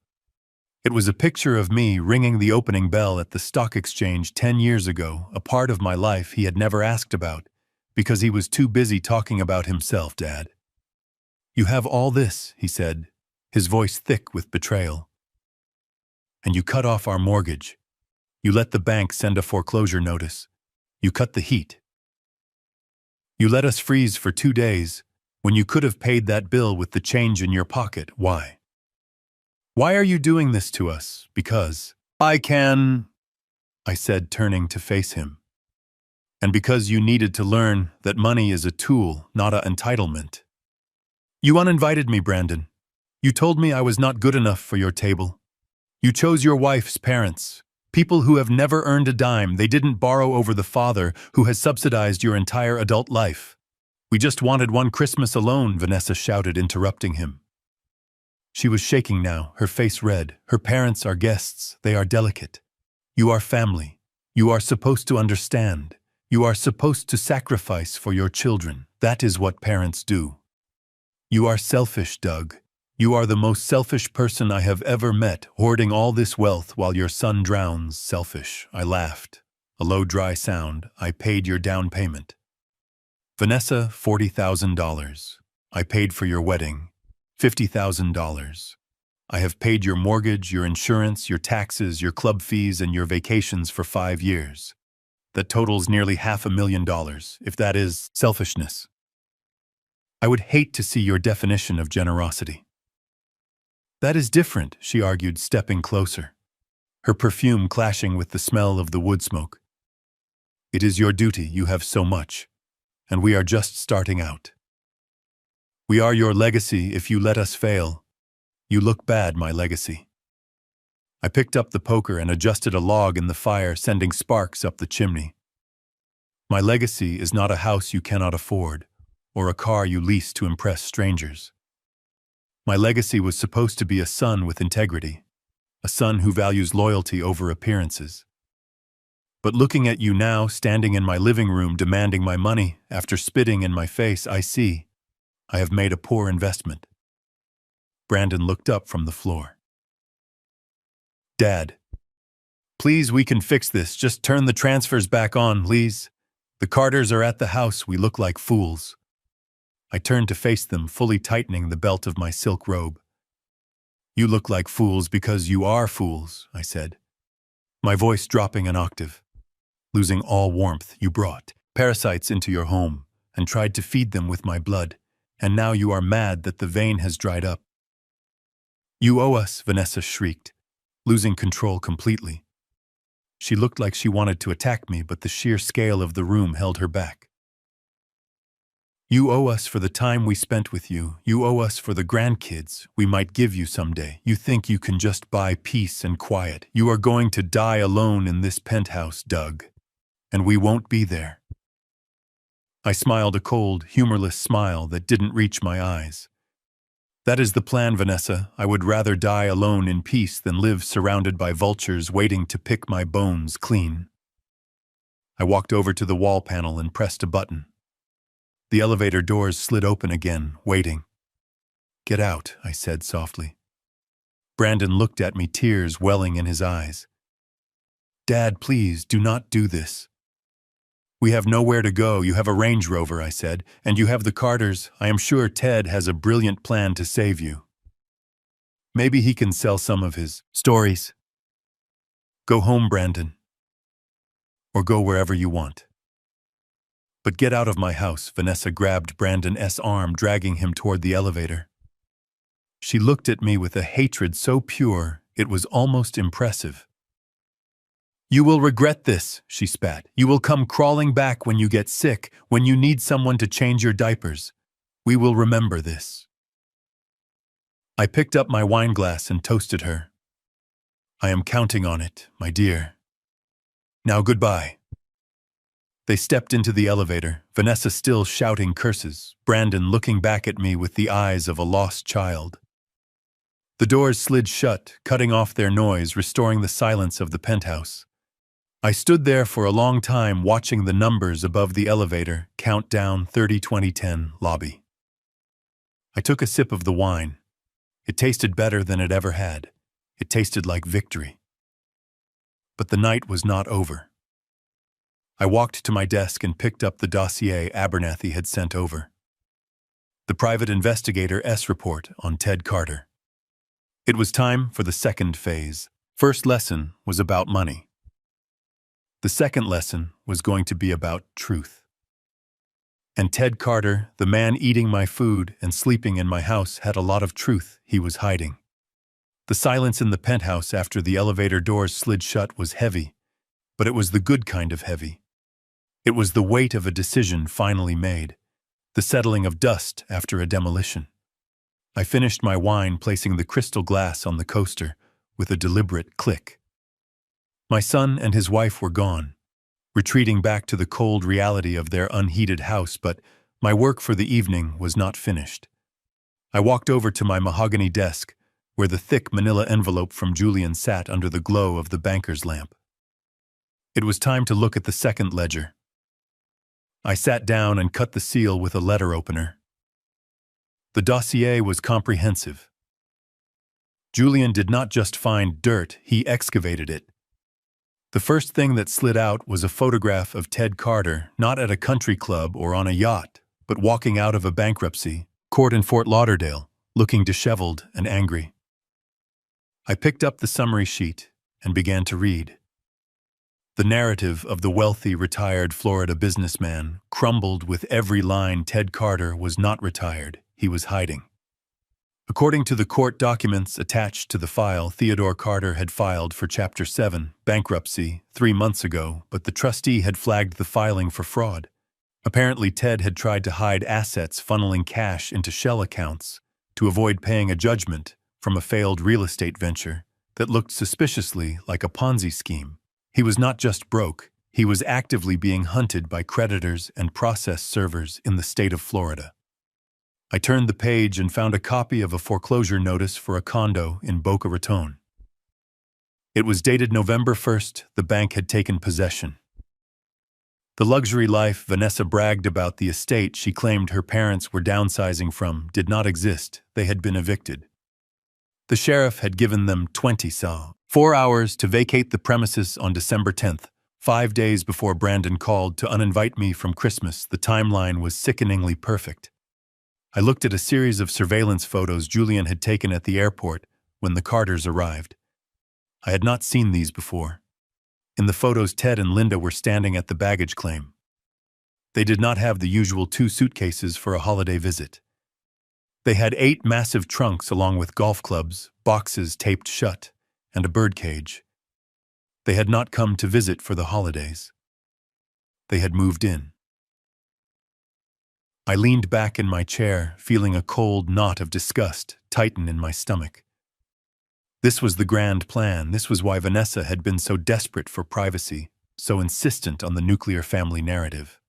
It was a picture of me ringing the opening bell at the stock exchange 10 years ago, a part of my life he had never asked about, because he was too busy talking about himself. "Dad, you have all this," he said, his voice thick with betrayal. "And you cut off our mortgage. You let the bank send a foreclosure notice. You cut the heat. You let us freeze for 2 days when you could have paid that bill with the change in your pocket. Why? Why are you doing this to us?" "Because I can," I said, turning to face him. "And because you needed to learn that money is a tool, not an entitlement. You uninvited me, Brandon. You told me I was not good enough for your table. You chose your wife's parents, people who have never earned a dime. They didn't borrow over the father who has subsidized your entire adult life. We just wanted one Christmas alone," Vanessa shouted, interrupting him. She was shaking now, her face red. "Her parents are guests. They are delicate. You are family. You are supposed to understand. You are supposed to sacrifice for your children. That is what parents do. You are selfish, Doug. You are the most selfish person I have ever met, hoarding all this wealth while your son drowns." "Selfish," I laughed. A low, dry sound. "I paid your down payment. Vanessa, $40,000. I paid for your wedding, $50,000. I have paid your mortgage, your insurance, your taxes, your club fees, and your vacations for 5 years. That totals nearly $500,000, if that is selfishness. I would hate to see your definition of generosity." "That is different," she argued, stepping closer, her perfume clashing with the smell of the wood smoke. "It is your duty. You have so much, and we are just starting out. We are your legacy if you let us fail. You look bad, my legacy." I picked up the poker and adjusted a log in the fire, sending sparks up the chimney. "My legacy is not a house you cannot afford, or a car you lease to impress strangers. My legacy was supposed to be a son with integrity, a son who values loyalty over appearances. But looking at you now, standing in my living room demanding my money after spitting in my face, I see I have made a poor investment. Brandon looked up from the floor. Dad, please, we can fix this. Just turn the transfers back on, please. The Carters are at the house. We look like fools. I turned to face them, fully tightening the belt of my silk robe. You look like fools because you are fools, I said, my voice dropping an octave. Losing all warmth, you brought parasites into your home and tried to feed them with my blood, and now you are mad that the vein has dried up. You owe us, Vanessa shrieked, losing control completely. She looked like she wanted to attack me, but the sheer scale of the room held her back. You owe us for the time we spent with you. You owe us for the grandkids we might give you someday. You think you can just buy peace and quiet. You are going to die alone in this penthouse, Doug, and we won't be there. I smiled a cold, humorless smile that didn't reach my eyes. That is the plan, Vanessa. I would rather die alone in peace than live surrounded by vultures waiting to pick my bones clean. I walked over to the wall panel and pressed a button. The elevator doors slid open again, waiting. Get out, I said softly. Brandon looked at me, tears welling in his eyes. Dad, please, do not do this. We have nowhere to go. You have a Range Rover, I said, and you have the Carters. I am sure Ted has a brilliant plan to save you. Maybe he can sell some of his stories. Go home, Brandon. Or go wherever you want. But get out of my house. Vanessa grabbed Brandon's arm, dragging him toward the elevator. She looked at me with a hatred so pure it was almost impressive. You will regret this, she spat. You will come crawling back when you get sick, when you need someone to change your diapers. We will remember this. I picked up my wine glass and toasted her. I am counting on it, my dear. Now goodbye. They stepped into the elevator, Vanessa still shouting curses, Brandon looking back at me with the eyes of a lost child. The doors slid shut, cutting off their noise, restoring the silence of the penthouse. I stood there for a long time watching the numbers above the elevator count down 30-20-10 lobby. I took a sip of the wine. It tasted better than it ever had. It tasted like victory. But the night was not over. I walked to my desk and picked up the dossier Abernathy had sent over. The private investigator's report on Ted Carter. It was time for the second phase. First lesson was about money. The second lesson was going to be about truth. And Ted Carter, the man eating my food and sleeping in my house, had a lot of truth he was hiding. The silence in the penthouse after the elevator doors slid shut was heavy, but it was the good kind of heavy. It was the weight of a decision finally made, the settling of dust after a demolition. I finished my wine, placing the crystal glass on the coaster with a deliberate click. My son and his wife were gone, retreating back to the cold reality of their unheated house, but my work for the evening was not finished. I walked over to my mahogany desk, where the thick manila envelope from Julian sat under the glow of the banker's lamp. It was time to look at the second ledger. I sat down and cut the seal with a letter opener. The dossier was comprehensive. Julian did not just find dirt, he excavated it. The first thing that slid out was a photograph of Ted Carter, not at a country club or on a yacht, but walking out of a bankruptcy court in Fort Lauderdale, looking disheveled and angry. I picked up the summary sheet and began to read. The narrative of the wealthy, retired Florida businessman crumbled with every line. Ted Carter was not retired, he was hiding. According to the court documents attached to the file, Theodore Carter had filed for Chapter 7, bankruptcy, 3 months ago, but the trustee had flagged the filing for fraud. Apparently, Ted had tried to hide assets, funneling cash into shell accounts to avoid paying a judgment from a failed real estate venture that looked suspiciously like a Ponzi scheme. He was not just broke, he was actively being hunted by creditors and process servers in the state of Florida. I turned the page and found a copy of a foreclosure notice for a condo in Boca Raton. It was dated November 1st. The bank had taken possession. The luxury life Vanessa bragged about, the estate she claimed her parents were downsizing from, did not exist. They had been evicted. The sheriff had given them 4 hours to vacate the premises on December 10th, 5 days before Brandon called to uninvite me from Christmas. The timeline was sickeningly perfect. I looked at a series of surveillance photos Julian had taken at the airport when the Carters arrived. I had not seen these before. In the photos, Ted and Linda were standing at the baggage claim. They did not have the usual 2 suitcases for a holiday visit. They had 8 massive trunks along with golf clubs, boxes taped shut, and a birdcage. They had not come to visit for the holidays. They had moved in. I leaned back in my chair, feeling a cold knot of disgust tighten in my stomach. This was the grand plan. This was why Vanessa had been so desperate for privacy, so insistent on the nuclear family narrative.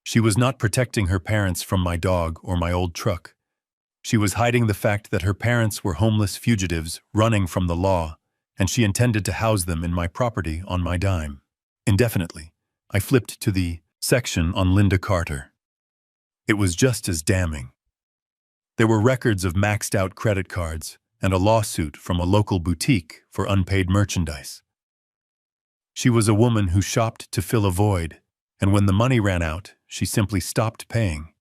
She was not protecting her parents from my dog or my old truck. She was hiding the fact that her parents were homeless fugitives running from the law, and she intended to house them in my property on my dime. Indefinitely, I flipped to the section on Linda Carter. It was just as damning. There were records of maxed-out credit cards and a lawsuit from a local boutique for unpaid merchandise. She was a woman who shopped to fill a void, and when the money ran out, she simply stopped paying.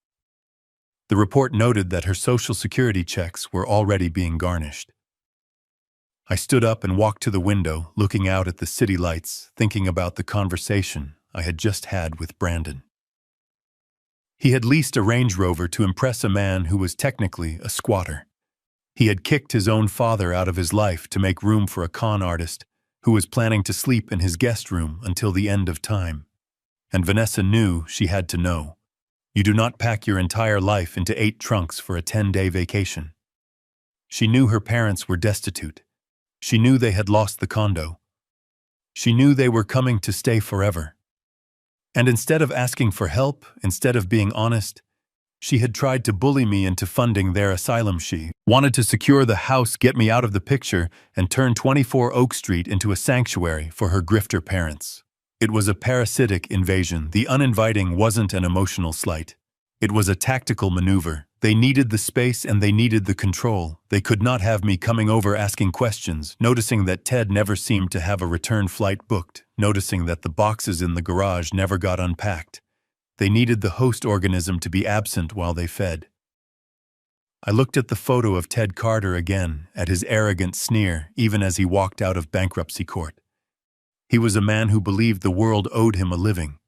The report noted that her Social Security checks were already being garnished. I stood up and walked to the window, looking out at the city lights, thinking about the conversation I had just had with Brandon. He had leased a Range Rover to impress a man who was technically a squatter. He had kicked his own father out of his life to make room for a con artist who was planning to sleep in his guest room until the end of time. And Vanessa knew she had to know. You do not pack your entire life into 8 trunks for a 10-day vacation. She knew her parents were destitute. She knew they had lost the condo. She knew they were coming to stay forever. And instead of asking for help, instead of being honest, she had tried to bully me into funding their asylum. She wanted to secure the house, get me out of the picture, and turn 24 Oak Street into a sanctuary for her grifter parents. It was a parasitic invasion. The uninviting wasn't an emotional slight. It was a tactical maneuver. They needed the space and they needed the control. They could not have me coming over asking questions, noticing that Ted never seemed to have a return flight booked, noticing that the boxes in the garage never got unpacked. They needed the host organism to be absent while they fed. I looked at the photo of Ted Carter again, at his arrogant sneer, even as he walked out of bankruptcy court. He was a man who believed the world owed him a living.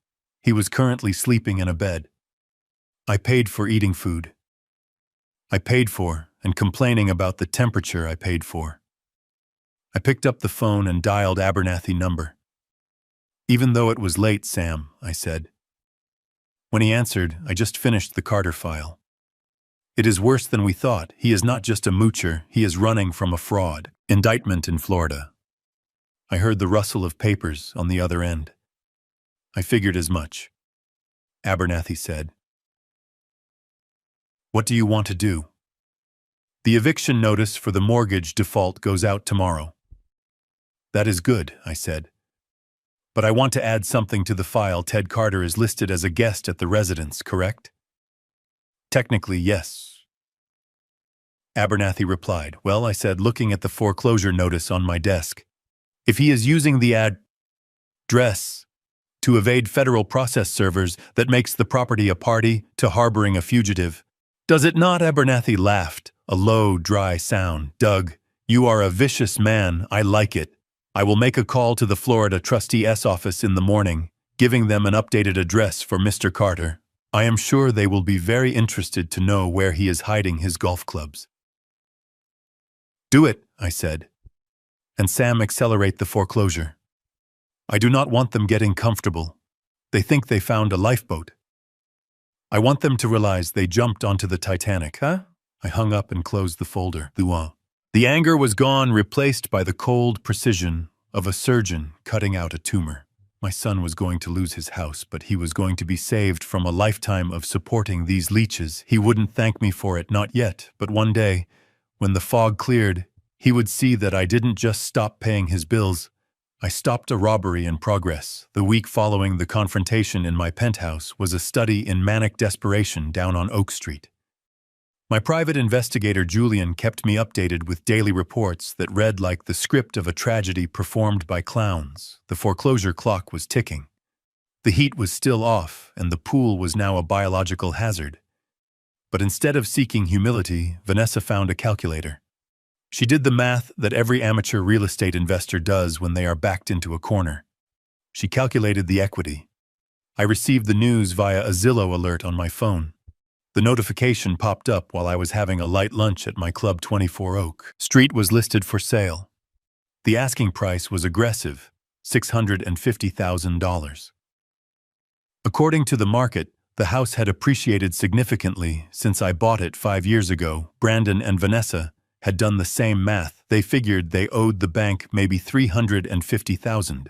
He was currently sleeping in a bed. I paid for eating food. I paid for and complaining about the temperature I paid for. I picked up the phone and dialed Abernathy number. "Even though it was late, Sam," I said. When he answered, I just finished the Carter file. "It is worse than we thought. He is not just a moocher, he is running from a fraud indictment in Florida." I heard the rustle of papers on the other end. "I figured as much," Abernathy said. "What do you want to do?" "The eviction notice for the mortgage default goes out tomorrow." "That is good," I said. "But I want to add something to the file. Ted Carter is listed as a guest at the residence, correct?" "Technically, yes." Abernathy replied. "Well," I said, looking at the foreclosure notice on my desk, "if he is using the address to evade federal process servers, that makes the property a party to harboring a fugitive. Does it not?" Abernathy laughed, a low, dry sound. "Doug, you are a vicious man. I like it. I will make a call to the Florida trustee's office in the morning, giving them an updated address for Mr. Carter. I am sure they will be very interested to know where he is hiding his golf clubs." "Do it," I said. "And Sam, accelerate the foreclosure. I do not want them getting comfortable. They think they found a lifeboat. I want them to realize they jumped onto the Titanic." "Huh?" I hung up and closed the folder. The anger was gone, replaced by the cold precision of a surgeon cutting out a tumor. My son was going to lose his house, but he was going to be saved from a lifetime of supporting these leeches. He wouldn't thank me for it, not yet, but one day, when the fog cleared, he would see that I didn't just stop paying his bills, I stopped a robbery in progress. The week following the confrontation in my penthouse was a study in manic desperation down on Oak Street. My private investigator Julian kept me updated with daily reports that read like the script of a tragedy performed by clowns. The foreclosure clock was ticking. The heat was still off, and the pool was now a biological hazard. But instead of seeking humility, Vanessa found a calculator. She did the math that every amateur real estate investor does when they are backed into a corner. She calculated the equity. I received the news via a Zillow alert on my phone. The notification popped up while I was having a light lunch at my Club 24 Oak Street was listed for sale. The asking price was aggressive, $650,000. According to the market, the house had appreciated significantly since I bought it 5 years ago. Brandon and Vanessa had done the same math. They figured they owed the bank maybe $350,000.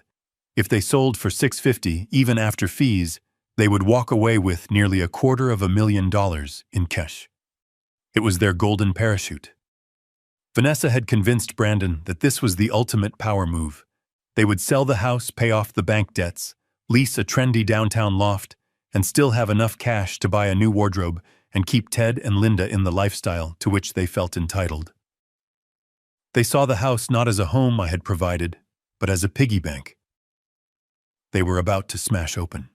If they sold for $650,000, even after fees, they would walk away with nearly $250,000 in cash. It was their golden parachute. Vanessa had convinced Brandon that this was the ultimate power move. They would sell the house, pay off the bank debts, lease a trendy downtown loft, and still have enough cash to buy a new wardrobe and keep Ted and Linda in the lifestyle to which they felt entitled. They saw the house not as a home I had provided, but as a piggy bank. They were about to smash open.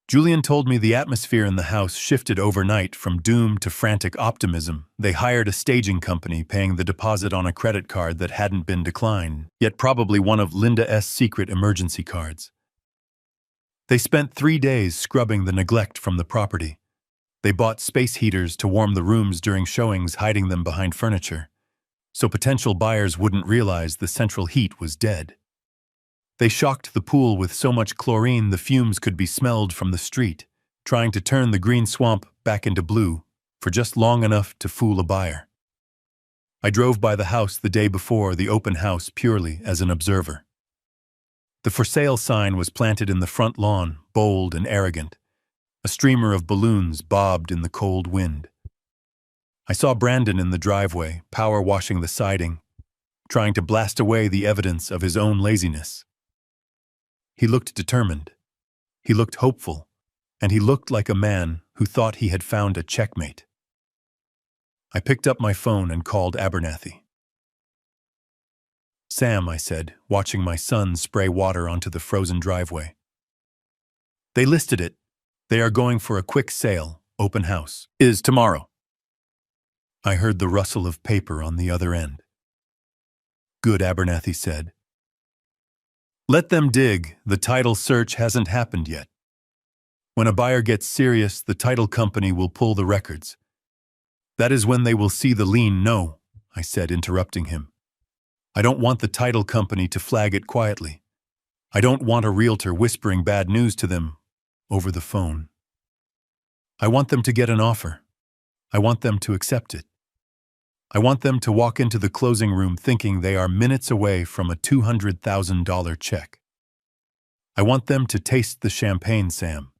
Julian told me the atmosphere in the house shifted overnight from doom to frantic optimism. They hired a staging company, paying the deposit on a credit card that hadn't been declined, yet probably one of Linda's secret emergency cards. They spent 3 days scrubbing the neglect from the property. They bought space heaters to warm the rooms during showings, hiding them behind furniture, so potential buyers wouldn't realize the central heat was dead. They shocked the pool with so much chlorine the fumes could be smelled from the street, trying to turn the green swamp back into blue for just long enough to fool a buyer. I drove by the house the day before the open house purely as an observer. The for sale sign was planted in the front lawn, bold and arrogant. A streamer of balloons bobbed in the cold wind. I saw Brandon in the driveway, power washing the siding, trying to blast away the evidence of his own laziness. He looked determined. He looked hopeful, and he looked like a man who thought he had found a checkmate. I picked up my phone and called Abernathy. "Sam," I said, watching my son spray water onto the frozen driveway. "They listed it. They are going for a quick sale, open house. Is tomorrow." I heard the rustle of paper on the other end. "Good," Abernathy said. "Let them dig. The title search hasn't happened yet. When a buyer gets serious, the title company will pull the records. That is when they will see the lien." "No," I said, interrupting him. "I don't want the title company to flag it quietly. I don't want a realtor whispering bad news to them over the phone. I want them to get an offer. I want them to accept it. I want them to walk into the closing room thinking they are minutes away from a $200,000 check. I want them to taste the champagne, Sam.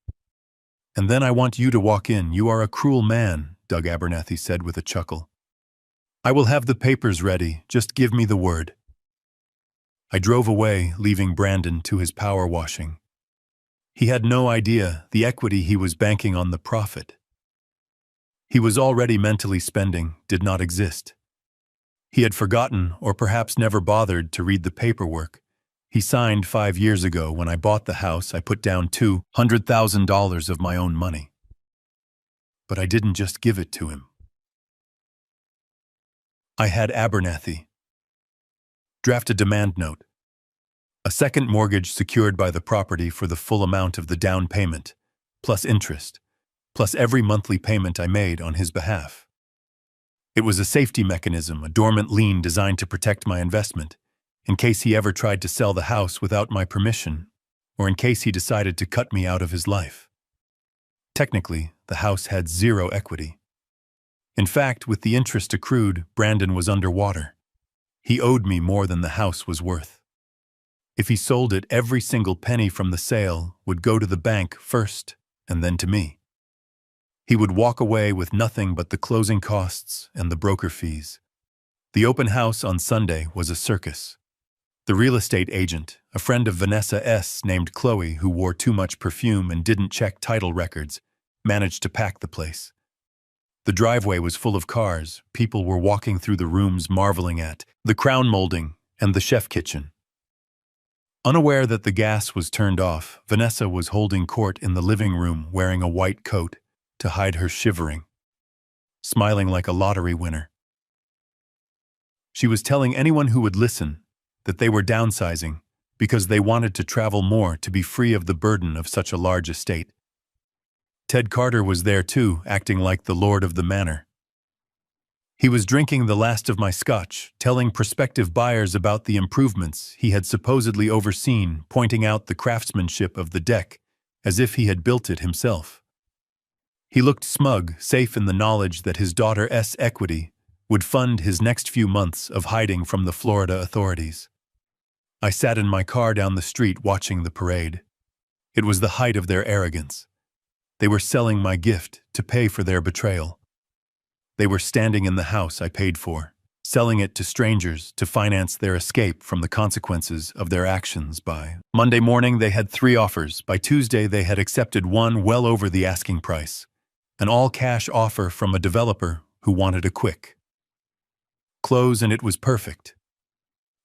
And then I want you to walk in. You are a cruel man," Doug Abernathy said with a chuckle. "I will have the papers ready. Just give me the word." I drove away, leaving Brandon to his power washing. He had no idea the equity he was banking on the profit. He was already mentally spending did not exist. He had forgotten, or perhaps never bothered, to read the paperwork. He signed 5 years ago. When I bought the house, I put down $200,000 of my own money. But I didn't just give it to him. I had Abernathy draft a demand note, a second mortgage secured by the property for the full amount of the down payment, plus interest, plus every monthly payment I made on his behalf. It was a safety mechanism, a dormant lien designed to protect my investment, in case he ever tried to sell the house without my permission, or in case he decided to cut me out of his life. Technically, the house had zero equity. In fact, with the interest accrued, Brandon was underwater. He owed me more than the house was worth. If he sold it, every single penny from the sale would go to the bank first, and then to me. He would walk away with nothing but the closing costs and the broker fees. The open house on Sunday was a circus. The real estate agent, a friend of Vanessa S. named Chloe who wore too much perfume and didn't check title records, managed to pack the place. The driveway was full of cars. People were walking through the rooms marveling at the crown molding and the chef kitchen. Unaware that the gas was turned off, Vanessa was holding court in the living room wearing a white coat to hide her shivering, smiling like a lottery winner. She was telling anyone who would listen that they were downsizing because they wanted to travel more to be free of the burden of such a large estate. Ted Carter was there too, acting like the lord of the manor. He was drinking the last of my scotch, telling prospective buyers about the improvements he had supposedly overseen, pointing out the craftsmanship of the deck, as if he had built it himself. He looked smug, safe in the knowledge that his daughter's equity would fund his next few months of hiding from the Florida authorities. I sat in my car down the street watching the parade. It was the height of their arrogance. They were selling my gift to pay for their betrayal. They were standing in the house I paid for, selling it to strangers to finance their escape from the consequences of their actions. By Monday morning, they had 3 offers. By Tuesday, they had accepted one well over the asking price, an all-cash offer from a developer who wanted a quick close, and it was perfect.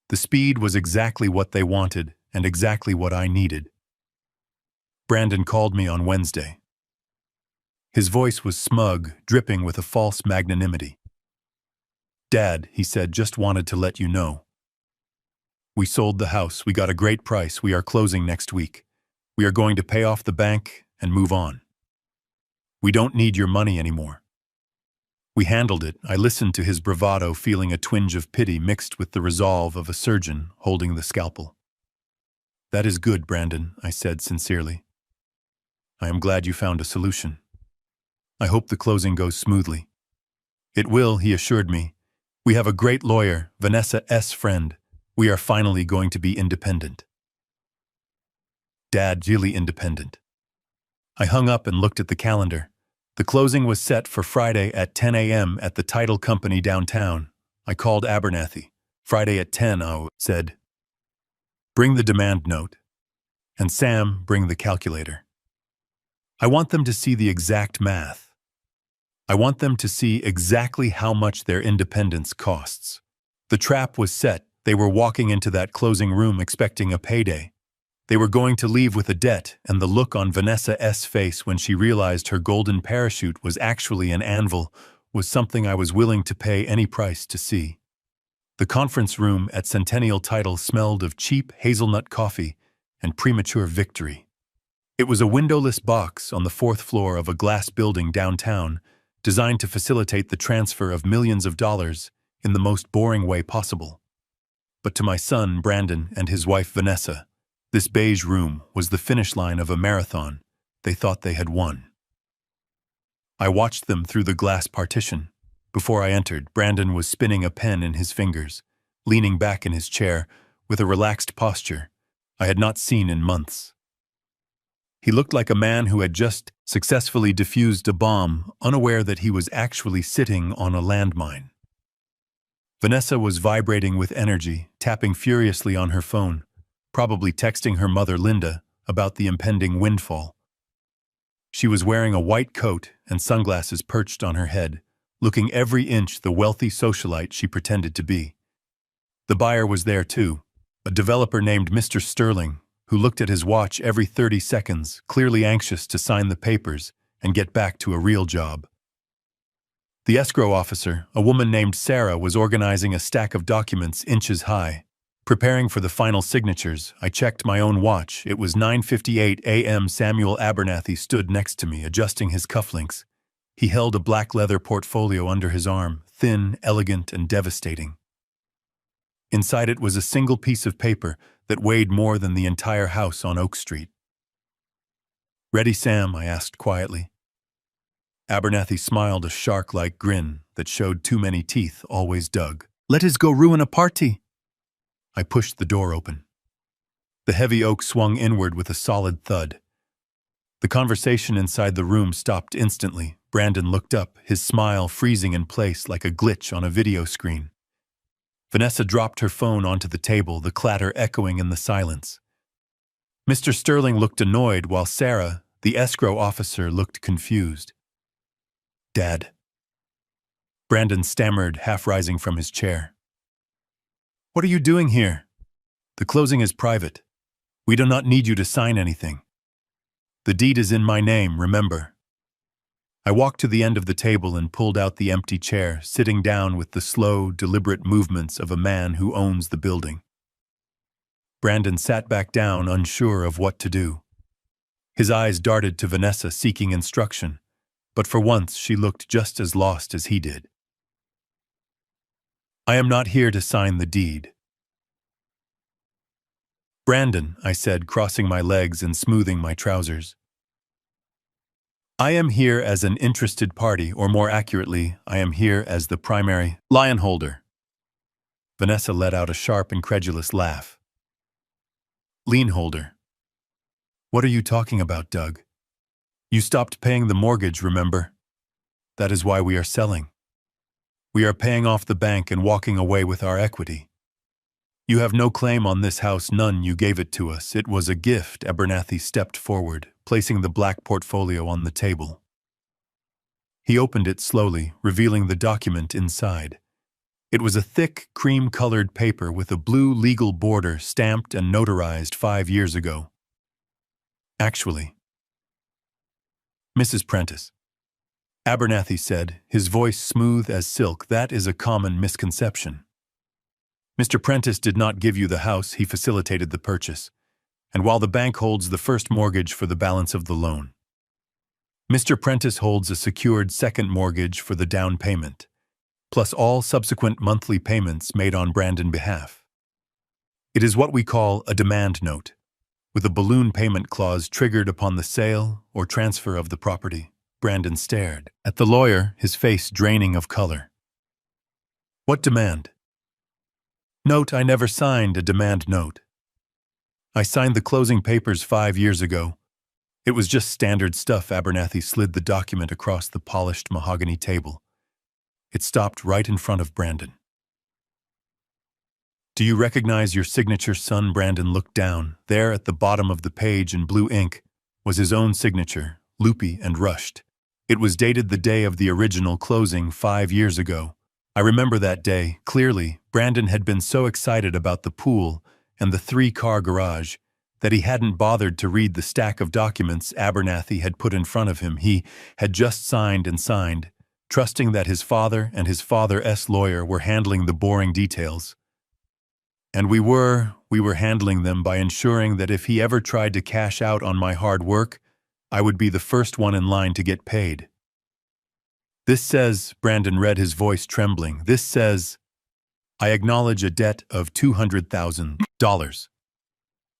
The speed was exactly what they wanted and exactly what I needed. Brandon called me on Wednesday. His voice was smug, dripping with a false magnanimity. "Dad," he said, "just wanted to let you know. We sold the house. We got a great price. We are closing next week. We are going to pay off the bank and move on. We don't need your money anymore." We handled it. I listened to his bravado, feeling a twinge of pity mixed with the resolve of a surgeon holding the scalpel. "That is good, Brandon," I said sincerely. "I am glad you found a solution. I hope the closing goes smoothly." "It will," he assured me. "We have a great lawyer, Vanessa S. friend. We are finally going to be independent." Dad, really independent. I hung up and looked at the calendar. The closing was set for Friday at 10 a.m. at the title company downtown. I called Abernathy. "Friday at 10, I said. "Bring the demand note. And Sam, bring the calculator. I want them to see the exact math. I want them to see exactly how much their independence costs." The trap was set. They were walking into that closing room expecting a payday. They were going to leave with a debt, and the look on Vanessa's face when she realized her golden parachute was actually an anvil was something I was willing to pay any price to see. The conference room at Centennial Title smelled of cheap hazelnut coffee and premature victory. It was a windowless box on the 4th floor of a glass building downtown, designed to facilitate the transfer of millions of dollars in the most boring way possible. But to my son, Brandon, and his wife, Vanessa, this beige room was the finish line of a marathon they thought they had won. I watched them through the glass partition. Before I entered, Brandon was spinning a pen in his fingers, leaning back in his chair with a relaxed posture I had not seen in months. He looked like a man who had just successfully defused a bomb, unaware that he was actually sitting on a landmine. Vanessa was vibrating with energy, tapping furiously on her phone, probably texting her mother Linda about the impending windfall. She was wearing a white coat and sunglasses perched on her head, looking every inch the wealthy socialite she pretended to be. The buyer was there too, a developer named Mr. Sterling, who looked at his watch every 30 seconds, clearly anxious to sign the papers and get back to a real job. The escrow officer, a woman named Sarah, was organizing a stack of documents inches high. Preparing for the final signatures, I checked my own watch. It was 9:58 a.m. Samuel Abernathy stood next to me, adjusting his cufflinks. He held a black leather portfolio under his arm, thin, elegant, and devastating. Inside it was a single piece of paper that weighed more than the entire house on Oak Street. "Ready, Sam?" I asked quietly. Abernathy smiled a shark-like grin that showed too many teeth always dug. "Let us go ruin a party." I pushed the door open. The heavy oak swung inward with a solid thud. The conversation inside the room stopped instantly. Brandon looked up, his smile freezing in place like a glitch on a video screen. Vanessa dropped her phone onto the table, the clatter echoing in the silence. Mr. Sterling looked annoyed while Sarah, the escrow officer, looked confused. "Dad." Brandon stammered, half rising from his chair. "What are you doing here? The closing is private. We do not need you to sign anything. The deed is in my name, remember." I walked to the end of the table and pulled out the empty chair, sitting down with the slow, deliberate movements of a man who owns the building. Brandon sat back down, unsure of what to do. His eyes darted to Vanessa, seeking instruction, but for once she looked just as lost as he did. "I am not here to sign the deed." "Brandon," I said, crossing my legs and smoothing my trousers. "I am here as an interested party, or more accurately, I am here as the primary lion holder." Vanessa let out a sharp, incredulous laugh. "Lien holder. What are you talking about, Doug? You stopped paying the mortgage, remember? That is why we are selling. We are paying off the bank and walking away with our equity. You have no claim on this house, none. You gave it to us. It was a gift." Abernathy stepped forward, placing the black portfolio on the table. He opened it slowly, revealing the document inside. It was a thick, cream-colored paper with a blue legal border stamped and notarized 5 years ago. "Actually, Mrs. Prentice," Abernathy said, his voice smooth as silk, "that is a common misconception. Mr. Prentice did not give you the house, he facilitated the purchase, and while the bank holds the first mortgage for the balance of the loan, Mr. Prentice holds a secured second mortgage for the down payment, plus all subsequent monthly payments made on Brandon's behalf. It is what we call a demand note, with a balloon payment clause triggered upon the sale or transfer of the property." Brandon stared at the lawyer, his face draining of color. "What demand?" "Note, I never signed a demand note. I signed the closing papers 5 years ago. It was just standard stuff." Abernathy slid the document across the polished mahogany table. It stopped right in front of Brandon. "Do you recognize your signature, son?" Brandon looked down. There at the bottom of the page in blue ink was his own signature, loopy and rushed. It was dated the day of the original closing 5 years ago. I remember that day, clearly. Brandon had been so excited about the pool and the 3-car garage that he hadn't bothered to read the stack of documents Abernathy had put in front of him. He had just signed and signed, trusting that his father and his father's lawyer were handling the boring details. And we were handling them by ensuring that if he ever tried to cash out on my hard work, I would be the first one in line to get paid. "This says," Brandon read, his voice trembling, "this says, I acknowledge a debt of $200,000,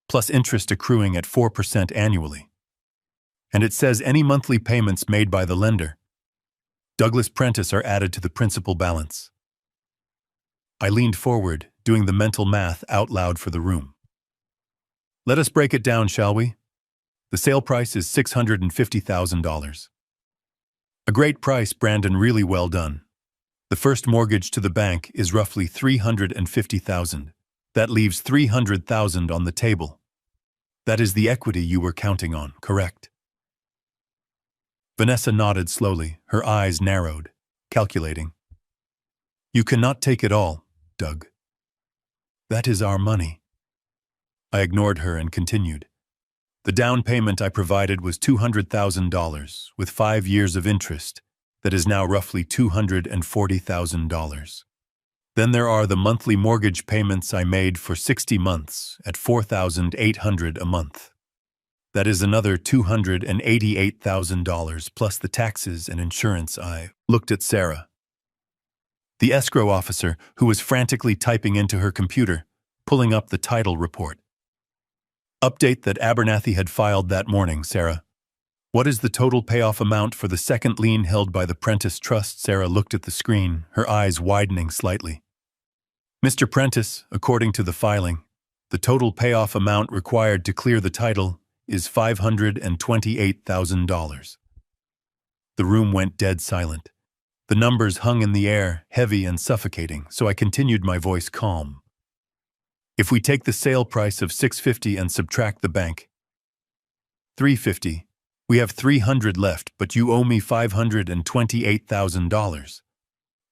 plus interest accruing at 4% annually. And it says any monthly payments made by the lender, Douglas Prentice, are added to the principal balance." I leaned forward, doing the mental math out loud for the room. "Let us break it down, shall we? The sale price is $650,000. A great price, Brandon, really well done. The first mortgage to the bank is roughly $350,000. That leaves $300,000 on the table. That is the equity you were counting on, correct?" Vanessa nodded slowly, her eyes narrowed, calculating. "You cannot take it all, Doug. That is our money." I ignored her and continued. "The down payment I provided was $200,000, with 5 years of interest. That is now roughly $240,000. Then there are the monthly mortgage payments I made for 60 months at $4,800 a month. That is another $288,000 plus the taxes and insurance." I looked at Sarah, the escrow officer, who was frantically typing into her computer, pulling up the title report. "Update that Abernathy had filed that morning, Sarah. What is the total payoff amount for the second lien held by the Prentice Trust?" Sarah looked at the screen, her eyes widening slightly. "Mr. Prentice, according to the filing, the total payoff amount required to clear the title is $528,000. The room went dead silent. The numbers hung in the air, heavy and suffocating, so I continued, my voice calm. If we take the sale price of $650 and subtract the bank, $350, we have $300 left, but you owe me $528,000.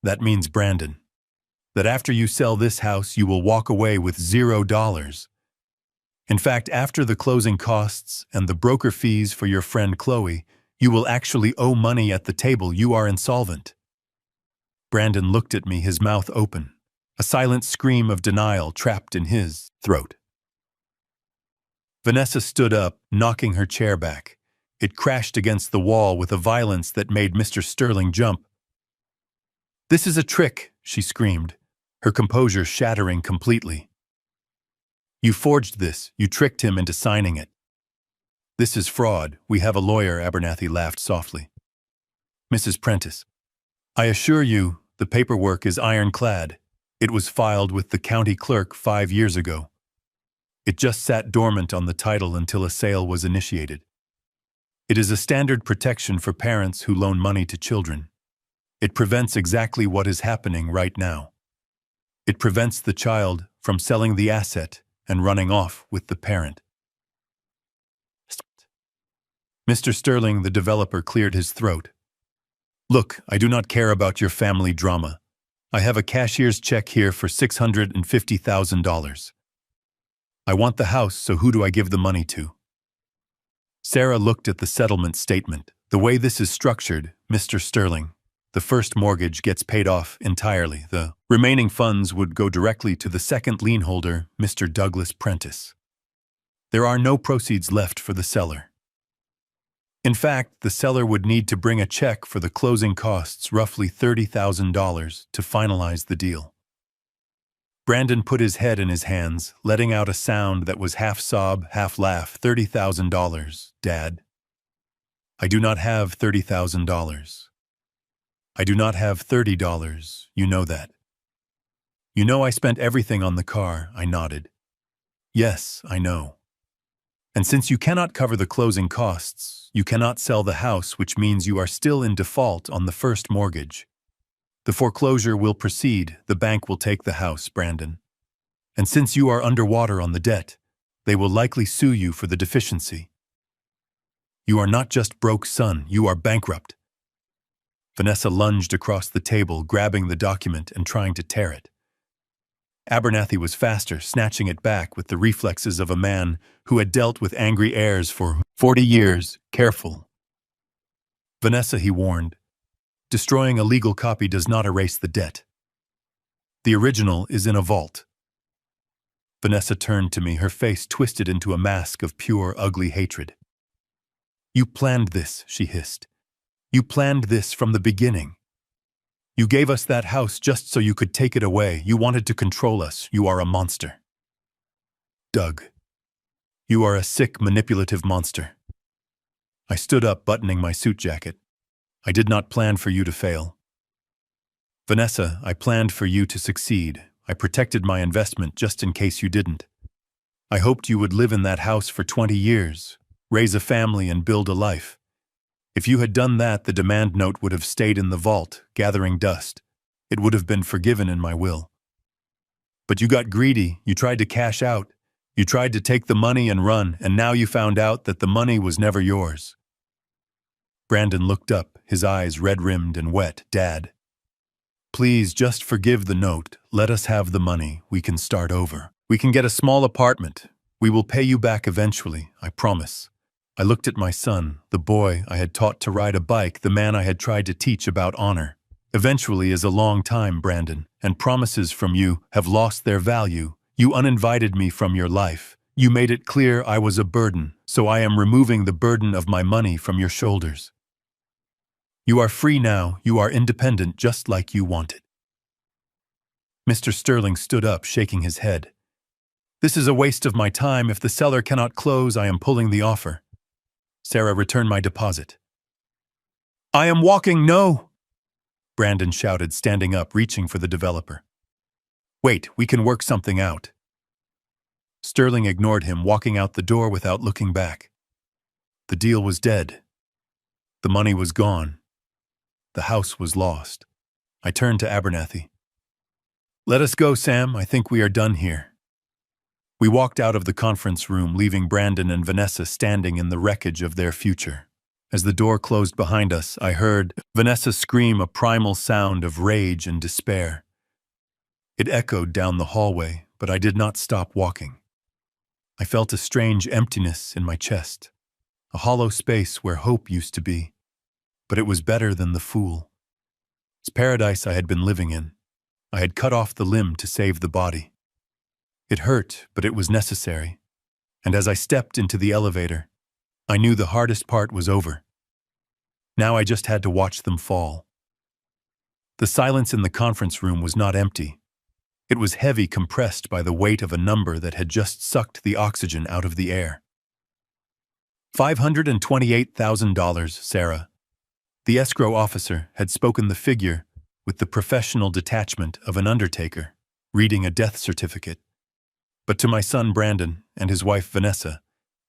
That means, Brandon, that after you sell this house, you will walk away with $0. In fact, after the closing costs and the broker fees for your friend Chloe, you will actually owe money at the table. You are insolvent. Brandon looked at me, his mouth open, a silent scream of denial trapped in his throat. Vanessa stood up, knocking her chair back. It crashed against the wall with a violence that made Mr. Sterling jump. "This is a trick," she screamed, her composure shattering completely. "You forged this. You tricked him into signing it." "This is fraud. We have a lawyer," Abernathy laughed softly. "Mrs. Prentice, I assure you, the paperwork is ironclad. It was filed with the county clerk 5 years ago. It just sat dormant on the title until a sale was initiated. It is a standard protection for parents who loan money to children. It prevents exactly what is happening right now. It prevents the child from selling the asset and running off with the parent." Mr. Sterling, the developer, cleared his throat. "Look, I do not care about your family drama. I have a cashier's check here for $650,000. I want the house, so who do I give the money to?" Sarah looked at the settlement statement. "The way this is structured, Mr. Sterling, the first mortgage gets paid off entirely. The remaining funds would go directly to the second lien holder, Mr. Douglas Prentice. There are no proceeds left for the seller. In fact, the seller would need to bring a check for the closing costs, roughly $30,000, to finalize the deal." Brandon put his head in his hands, letting out a sound that was half sob, half laugh. $30,000, Dad. I do not have $30,000. I do not have $30, you know that. You know I spent everything on the car, I nodded. Yes, I know. And since you cannot cover the closing costs, you cannot sell the house, which means you are still in default on the first mortgage. The foreclosure will proceed. The bank will take the house, Brandon. And since you are underwater on the debt, they will likely sue you for the deficiency. You are not just broke, son, you are bankrupt. Vanessa lunged across the table, grabbing the document and trying to tear it. Abernathy was faster, snatching it back with the reflexes of a man who had dealt with angry heirs for 40 years. Careful. Vanessa, he warned. Destroying a legal copy does not erase the debt. The original is in a vault. Vanessa turned to me, her face twisted into a mask of pure, ugly hatred. You planned this, she hissed. You planned this from the beginning. You gave us that house just so you could take it away. You wanted to control us. You are a monster. Doug, you are a sick, manipulative monster. I stood up, buttoning my suit jacket. I did not plan for you to fail. Vanessa, I planned for you to succeed. I protected my investment just in case you didn't. I hoped you would live in that house for 20 years, raise a family and build a life. If you had done that, the demand note would have stayed in the vault, gathering dust. It would have been forgiven in my will. But you got greedy, you tried to cash out, you tried to take the money and run, and now you found out that the money was never yours. Brandon looked up, his eyes red-rimmed and wet. Dad, please just forgive the note. Let us have the money. We can start over. We can get a small apartment. We will pay you back eventually, I promise. I looked at my son, the boy I had taught to ride a bike, the man I had tried to teach about honor. Eventually is a long time, Brandon, and promises from you have lost their value. You uninvited me from your life. You made it clear I was a burden, so I am removing the burden of my money from your shoulders. You are free now. You are independent, just like you wanted. Mr. Sterling stood up, shaking his head. This is a waste of my time. If the seller cannot close, I am pulling the offer. Sarah, return my deposit. I am walking, no! Brandon shouted, standing up, reaching for the developer. Wait, we can work something out. Sterling ignored him, walking out the door without looking back. The deal was dead. The money was gone. The house was lost. I turned to Abernathy. "Let us go, Sam. I think we are done here." We walked out of the conference room, leaving Brandon and Vanessa standing in the wreckage of their future. As the door closed behind us, I heard Vanessa scream a primal sound of rage and despair. It echoed down the hallway, but I did not stop walking. I felt a strange emptiness in my chest, a hollow space where hope used to be, but it was better than the fool. It's paradise I had been living in. I had cut off the limb to save the body. It hurt, but it was necessary, and as I stepped into the elevator, I knew the hardest part was over. Now I just had to watch them fall. The silence in the conference room was not empty. It was heavy, compressed by the weight of a number that had just sucked the oxygen out of the air. $528,000, Sarah. The escrow officer had spoken the figure with the professional detachment of an undertaker, reading a death certificate. But to my son Brandon and his wife Vanessa,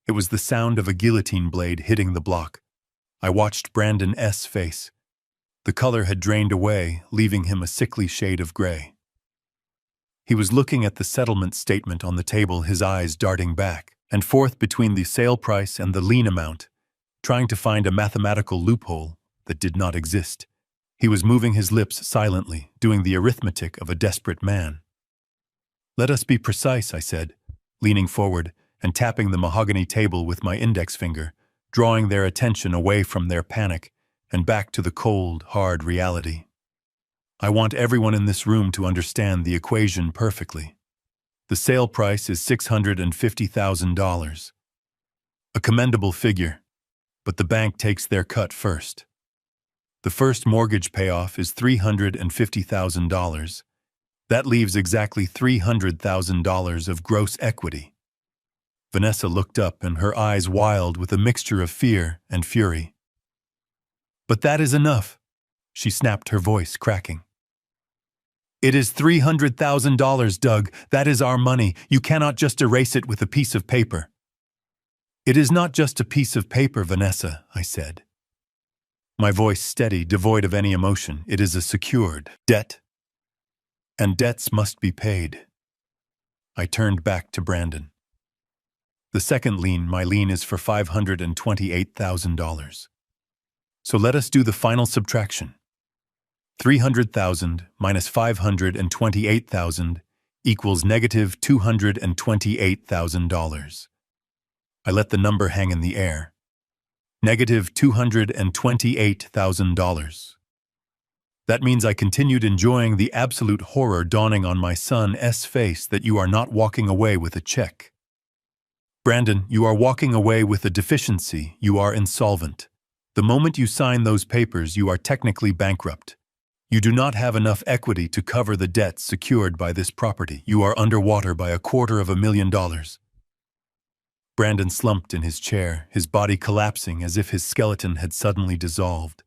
it was the sound of a guillotine blade hitting the block. I watched Brandon's face. The color had drained away, leaving him a sickly shade of gray. He was looking at the settlement statement on the table, his eyes darting back and forth between the sale price and the lien amount, trying to find a mathematical loophole that did not exist. He was moving his lips silently, doing the arithmetic of a desperate man. "Let us be precise," I said, leaning forward and tapping the mahogany table with my index finger, drawing their attention away from their panic and back to the cold, hard reality. I want everyone in this room to understand the equation perfectly. The sale price is $650,000. A commendable figure, but the bank takes their cut first. The first mortgage payoff is $350,000. That leaves exactly $300,000 of gross equity. Vanessa looked up and her eyes wild with a mixture of fear and fury. "But that is enough," she snapped, her voice cracking. "It is $300,000, Doug. That is our money. You cannot just erase it with a piece of paper." "It is not just a piece of paper, Vanessa," I said. My voice steady, devoid of any emotion. "It is a secured debt. And debts must be paid." I turned back to Brandon. "The second lien, my lien, is for $528,000. So let us do the final subtraction. 300,000 minus 528,000 equals negative $228,000. I let the number hang in the air. Negative $228,000. That means I continued enjoying the absolute horror dawning on my son's face that you are not walking away with a check. Brandon, you are walking away with a deficiency. You are insolvent. The moment you sign those papers, you are technically bankrupt. You do not have enough equity to cover the debts secured by this property. You are underwater by $250,000. Brandon slumped in his chair, his body collapsing as if his skeleton had suddenly dissolved.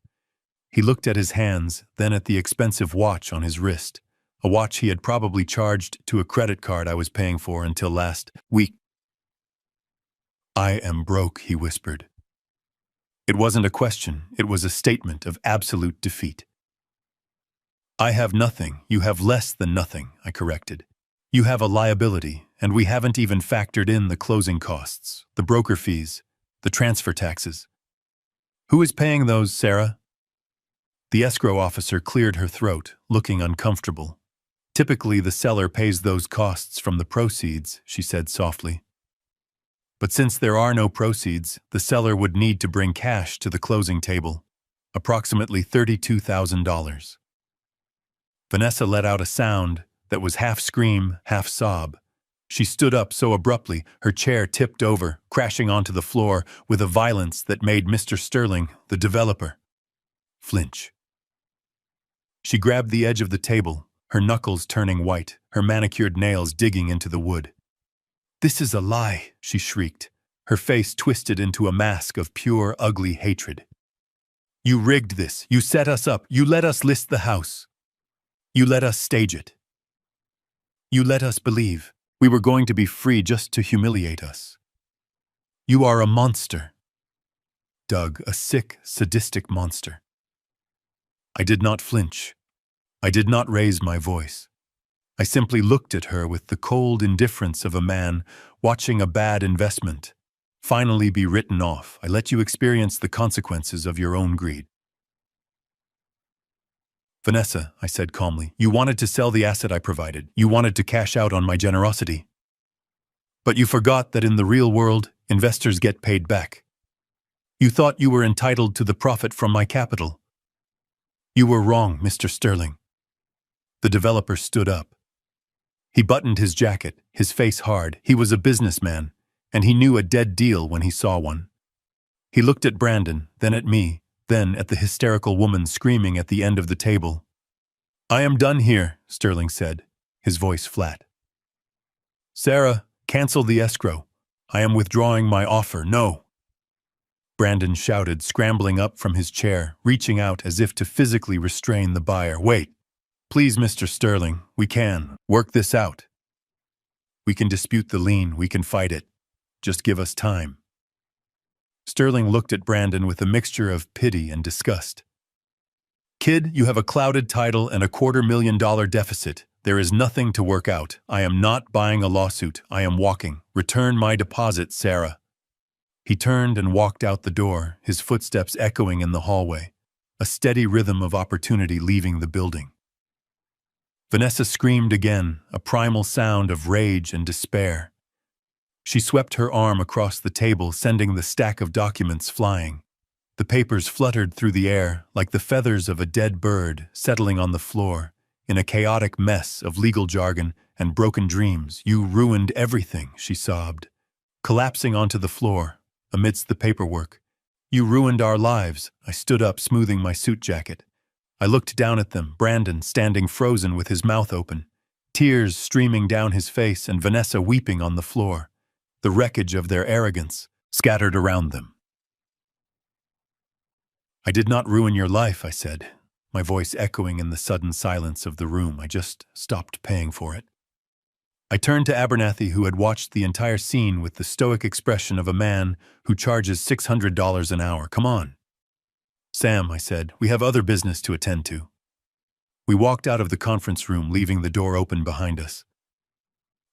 He looked at his hands, then at the expensive watch on his wrist, a watch he had probably charged to a credit card I was paying for until last week. "I am broke," he whispered. It wasn't a question, it was a statement of absolute defeat. "I have nothing, you have less than nothing," I corrected. "You have a liability, and we haven't even factored in the closing costs, the broker fees, the transfer taxes." "Who is paying those, Sarah?" The escrow officer cleared her throat, looking uncomfortable. "Typically, the seller pays those costs from the proceeds," she said softly. "But since there are no proceeds, the seller would need to bring cash to the closing table, approximately $32,000. Vanessa let out a sound that was half scream, half sob. She stood up so abruptly, her chair tipped over, crashing onto the floor with a violence that made Mr. Sterling, the developer, flinch. She grabbed the edge of the table, her knuckles turning white, her manicured nails digging into the wood. "This is a lie," she shrieked, her face twisted into a mask of pure, ugly hatred. "You rigged this. You set us up. You let us list the house. You let us stage it. You let us believe we were going to be free just to humiliate us. You are a monster. Doug, a sick, sadistic monster." I did not flinch. I did not raise my voice. I simply looked at her with the cold indifference of a man watching a bad investment finally be written off. I let you experience the consequences of your own greed. Vanessa, I said calmly, you wanted to sell the asset I provided. You wanted to cash out on my generosity. But you forgot that in the real world, investors get paid back. You thought you were entitled to the profit from my capital. You were wrong, Mr. Sterling. The developer stood up. He buttoned his jacket, his face hard. He was a businessman, and he knew a dead deal when he saw one. He looked at Brandon, then at me, then at the hysterical woman screaming at the end of the table. I am done here, Sterling said, his voice flat. Sarah, cancel the escrow. I am withdrawing my offer, no. Brandon shouted, scrambling up from his chair, reaching out as if to physically restrain the buyer. Wait, please, Mr. Sterling, we can work this out. We can dispute the lien, we can fight it. Just give us time. Sterling looked at Brandon with a mixture of pity and disgust. Kid, you have a clouded title and a $250,000 deficit. There is nothing to work out. I am not buying a lawsuit. I am walking. Return my deposit, Sarah. He turned and walked out the door, his footsteps echoing in the hallway, a steady rhythm of opportunity leaving the building. Vanessa screamed again, a primal sound of rage and despair. She swept her arm across the table, sending the stack of documents flying. The papers fluttered through the air like the feathers of a dead bird settling on the floor, in a chaotic mess of legal jargon and broken dreams. You ruined everything, she sobbed, collapsing onto the floor amidst the paperwork. You ruined our lives. I stood up, smoothing my suit jacket. I looked down at them, Brandon standing frozen with his mouth open, tears streaming down his face, and Vanessa weeping on the floor, the wreckage of their arrogance scattered around them. I did not ruin your life, I said, my voice echoing in the sudden silence of the room. I just stopped paying for it. I turned to Abernathy, who had watched the entire scene with the stoic expression of a man who charges $600 an hour. Come on. Sam, I said, we have other business to attend to. We walked out of the conference room, leaving the door open behind us.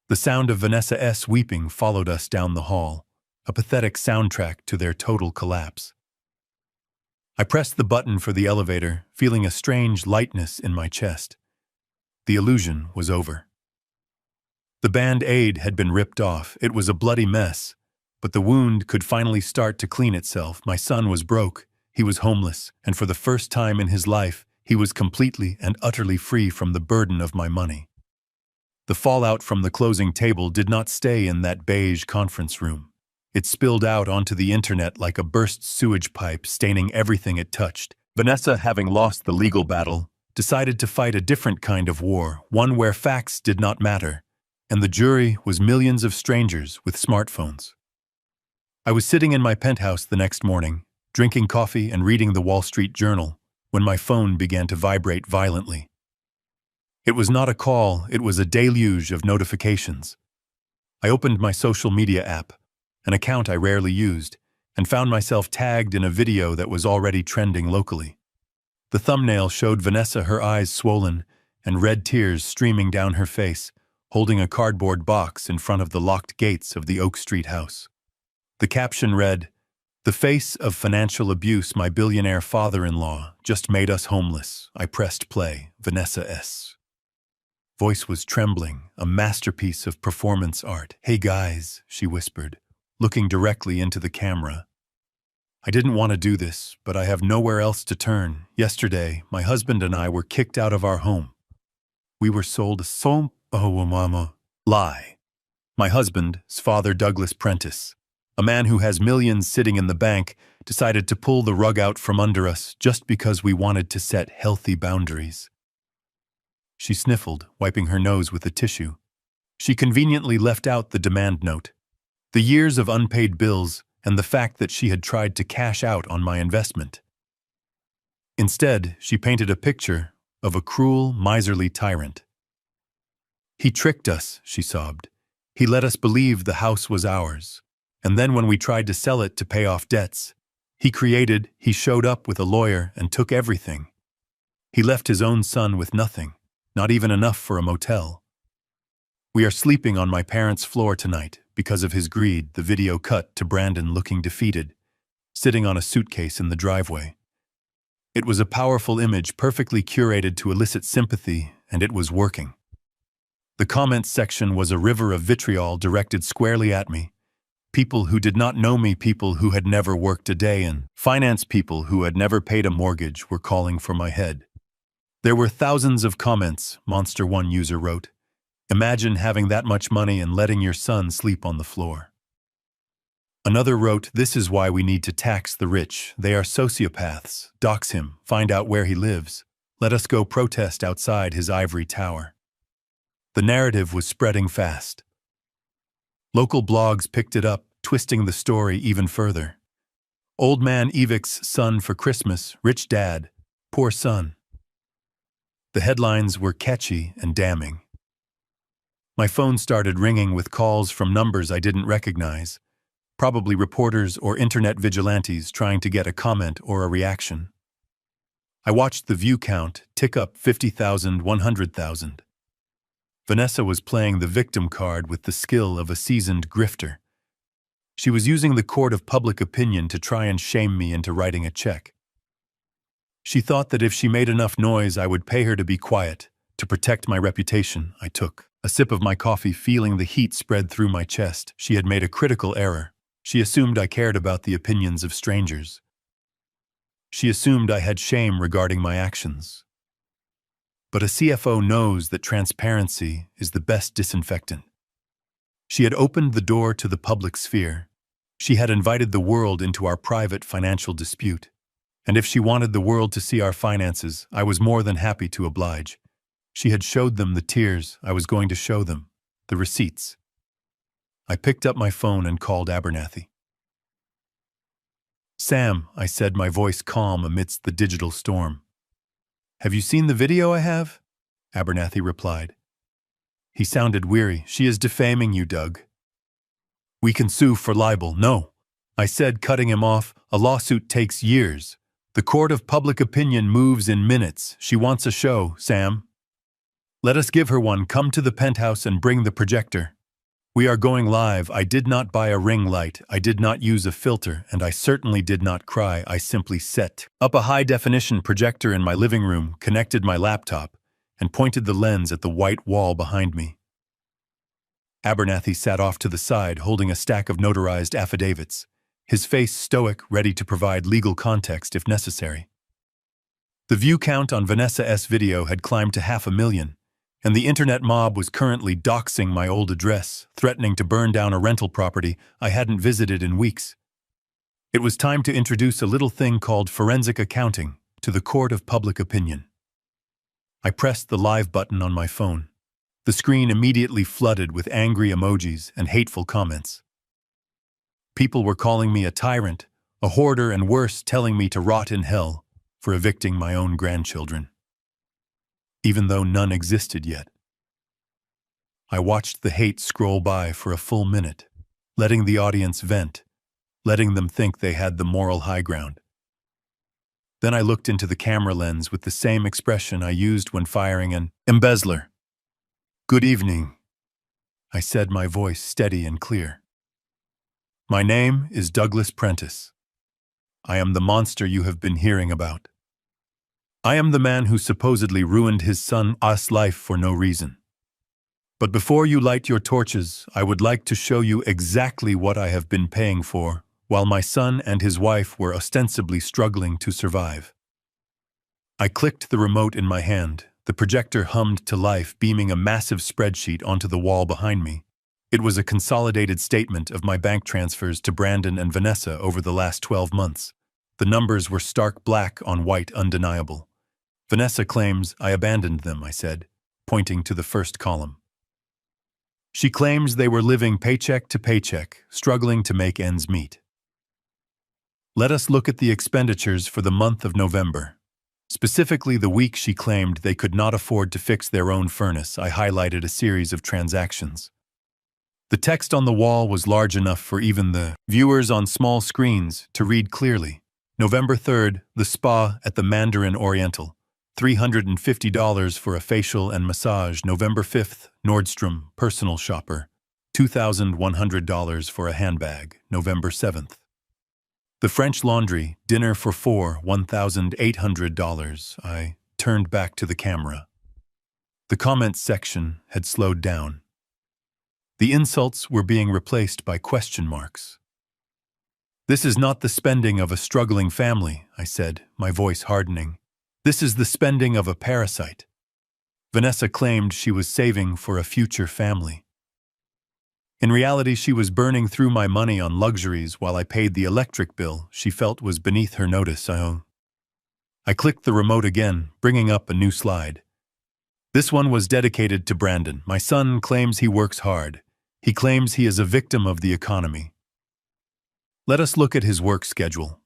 The sound of Vanessa S. weeping followed us down the hall, a pathetic soundtrack to their total collapse. I pressed the button for the elevator, feeling a strange lightness in my chest. The illusion was over. The Band-Aid had been ripped off. It was a bloody mess, but the wound could finally start to clean itself. My son was broke, he was homeless, and for the first time in his life, he was completely and utterly free from the burden of my money. The fallout from the closing table did not stay in that beige conference room. It spilled out onto the internet like a burst sewage pipe, staining everything it touched. Vanessa, having lost the legal battle, decided to fight a different kind of war, one where facts did not matter, and the jury was millions of strangers with smartphones. I was sitting in my penthouse the next morning, drinking coffee and reading the Wall Street Journal, when my phone began to vibrate violently. It was not a call, it was a deluge of notifications. I opened my social media app, an account I rarely used, and found myself tagged in a video that was already trending locally. The thumbnail showed Vanessa, her eyes swollen and red tears streaming down her face, holding a cardboard box in front of the locked gates of the Oak Street house. The caption read, "The face of financial abuse my billionaire father-in-law just made us homeless." I pressed play. Vanessa S. Voice was trembling, a masterpiece of performance art. "Hey guys," she whispered, looking directly into the camera. "I didn't want to do this, but I have nowhere else to turn. Yesterday, my husband and I were kicked out of our home. We were sold a mama. Lie. My husband's father, Douglas Prentice, a man who has millions sitting in the bank, decided to pull the rug out from under us just because we wanted to set healthy boundaries." She sniffled, wiping her nose with a tissue. She conveniently left out the demand note, the years of unpaid bills, and the fact that she had tried to cash out on my investment. Instead, she painted a picture of a cruel, miserly tyrant. "He tricked us," she sobbed. "He let us believe the house was ours. And then when we tried to sell it to pay off debts, he showed up with a lawyer and took everything. He left his own son with nothing, not even enough for a motel. We are sleeping on my parents' floor tonight because of his greed. The video cut to Brandon looking defeated, sitting on a suitcase in the driveway. It was a powerful image perfectly curated to elicit sympathy, and it was working. The comments section was a river of vitriol directed squarely at me. People who did not know me, people who had never worked a day in finance, people who had never paid a mortgage were calling for my head. There were thousands of comments, Monster One user wrote. Imagine having that much money and letting your son sleep on the floor. Another wrote, this is why we need to tax the rich. They are sociopaths. Dox him, find out where he lives. Let us go protest outside his ivory tower. The narrative was spreading fast. Local blogs picked it up, twisting the story even further. Old man evicts son for Christmas, rich dad, poor son. The headlines were catchy and damning. My phone started ringing with calls from numbers I didn't recognize, probably reporters or internet vigilantes trying to get a comment or a reaction. I watched the view count tick up 50,000, 100,000. Vanessa was playing the victim card with the skill of a seasoned grifter. She was using the court of public opinion to try and shame me into writing a check. She thought that if she made enough noise, I would pay her to be quiet. To protect my reputation, I took a sip of my coffee, feeling the heat spread through my chest. She had made a critical error. She assumed I cared about the opinions of strangers. She assumed I had shame regarding my actions. But a CFO knows that transparency is the best disinfectant. She had opened the door to the public sphere. She had invited the world into our private financial dispute. And if she wanted the world to see our finances, I was more than happy to oblige. She had showed them the tears I was going to show them, the receipts. I picked up my phone and called Abernathy. Sam, I said, my voice calm amidst the digital storm. Have you seen the video I have? Abernathy replied. He sounded weary. She is defaming you, Doug. We can sue for libel. No, I said, cutting him off. A lawsuit takes years. The court of public opinion moves in minutes. She wants a show, Sam. Let us give her one. Come to the penthouse and bring the projector. We are going live. I did not buy a ring light. I did not use a filter, and I certainly did not cry. I simply set up a high-definition projector in my living room, connected my laptop, and pointed the lens at the white wall behind me. Abernathy sat off to the side, holding a stack of notarized affidavits, his face stoic, ready to provide legal context if necessary. The view count on Vanessa's video had climbed to 500,000. And the internet mob was currently doxing my old address, threatening to burn down a rental property I hadn't visited in weeks. It was time to introduce a little thing called forensic accounting to the court of public opinion. I pressed the live button on my phone. The screen immediately flooded with angry emojis and hateful comments. People were calling me a tyrant, a hoarder, and worse, telling me to rot in hell for evicting my own grandchildren, even though none existed yet. I watched the hate scroll by for a full minute, letting the audience vent, letting them think they had the moral high ground. Then I looked into the camera lens with the same expression I used when firing an embezzler. Good evening, I said, my voice steady and clear. My name is Douglas Prentice. I am the monster you have been hearing about. I am the man who supposedly ruined his son's life for no reason. But before you light your torches, I would like to show you exactly what I have been paying for, while my son and his wife were ostensibly struggling to survive. I clicked the remote in my hand. The projector hummed to life, beaming a massive spreadsheet onto the wall behind me. It was a consolidated statement of my bank transfers to Brandon and Vanessa over the last 12 months. The numbers were stark black on white, undeniable. Vanessa claims I abandoned them, I said, pointing to the first column. She claims they were living paycheck to paycheck, struggling to make ends meet. Let us look at the expenditures for the month of November. Specifically the week she claimed they could not afford to fix their own furnace. I highlighted a series of transactions. The text on the wall was large enough for even the viewers on small screens to read clearly. November 3rd, the spa at the Mandarin Oriental. $350 for a facial and massage, November 5th, Nordstrom, personal shopper. $2,100 for a handbag, November 7th. The French Laundry, dinner for four, $1,800. I turned back to the camera. The comments section had slowed down. The insults were being replaced by question marks. "This is not the spending of a struggling family," I said, my voice hardening. "This is the spending of a parasite." Vanessa claimed she was saving for a future family. In reality, she was burning through my money on luxuries while I paid the electric bill she felt was beneath her notice. I clicked the remote again, bringing up a new slide. This one was dedicated to Brandon. "My son claims he works hard. He claims he is a victim of the economy." Let us look at his work schedule.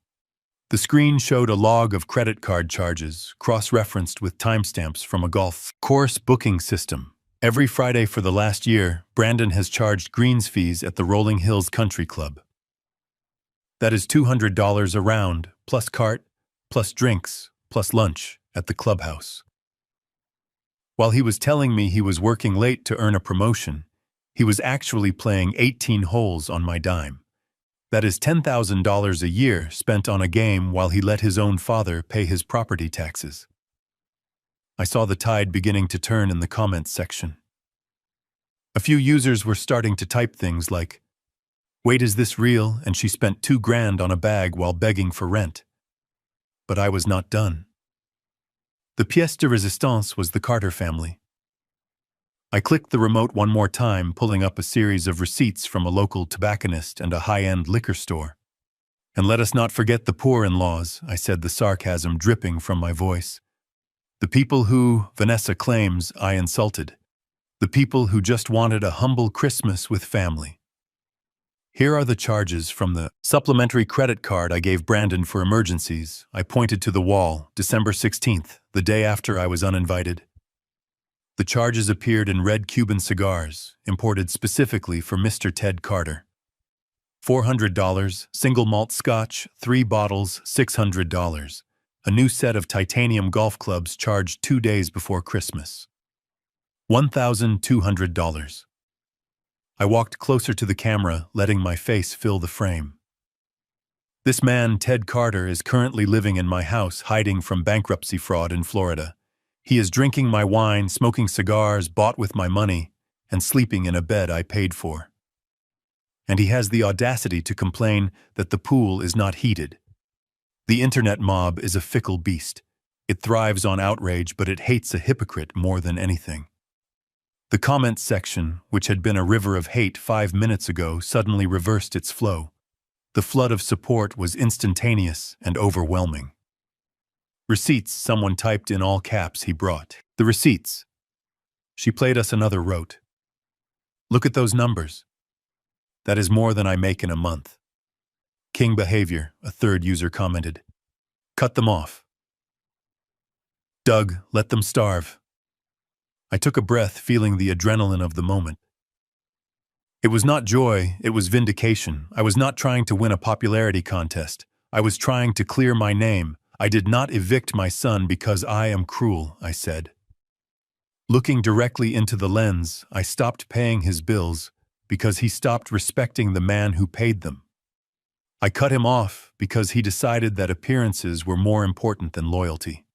The screen showed a log of credit card charges, cross-referenced with timestamps from a golf course booking system. Every Friday for the last year, Brandon has charged greens fees at the Rolling Hills Country Club. That is $200 a round, plus cart, plus drinks, plus lunch at the clubhouse. While he was telling me he was working late to earn a promotion, he was actually playing 18 holes on my dime. That is $10,000 a year spent on a game while he let his own father pay his property taxes. I saw the tide beginning to turn in the comments section. A few users were starting to type things like, "Wait, is this real? And she spent $2,000 on a bag while begging for rent." But I was not done. The pièce de résistance was the Carter family. I clicked the remote one more time, pulling up a series of receipts from a local tobacconist and a high-end liquor store. "And let us not forget the poor-in-laws," I said, the sarcasm dripping from my voice. "The people who, Vanessa claims, I insulted. The people who just wanted a humble Christmas with family." Here are the charges from the supplementary credit card I gave Brandon for emergencies. I pointed to the wall, December 16th, the day after I was uninvited. The charges appeared in red Cuban cigars, imported specifically for Mr. Ted Carter. $400, single malt scotch, 3 bottles, $600. A new set of titanium golf clubs charged 2 days before Christmas. $1,200. I walked closer to the camera, letting my face fill the frame. This man, Ted Carter, is currently living in my house, hiding from bankruptcy fraud in Florida. He is drinking my wine, smoking cigars bought with my money, and sleeping in a bed I paid for. And he has the audacity to complain that the pool is not heated. The internet mob is a fickle beast. It thrives on outrage, but it hates a hypocrite more than anything. The comments section, which had been a river of hate 5 minutes ago, suddenly reversed its flow. The flood of support was instantaneous and overwhelming. "Receipts," someone typed in all caps. He brought the receipts. She played us another rote. "Look at those numbers. That is more than I make in a month." "King behavior," a third user commented. "Cut them off." "Doug, let them starve." I took a breath, feeling the adrenaline of the moment. It was not joy, it was vindication. I was not trying to win a popularity contest. I was trying to clear my name. "I did not evict my son because I am cruel," I said. Looking directly into the lens, I stopped paying his bills because he stopped respecting the man who paid them. I cut him off because he decided that appearances were more important than loyalty.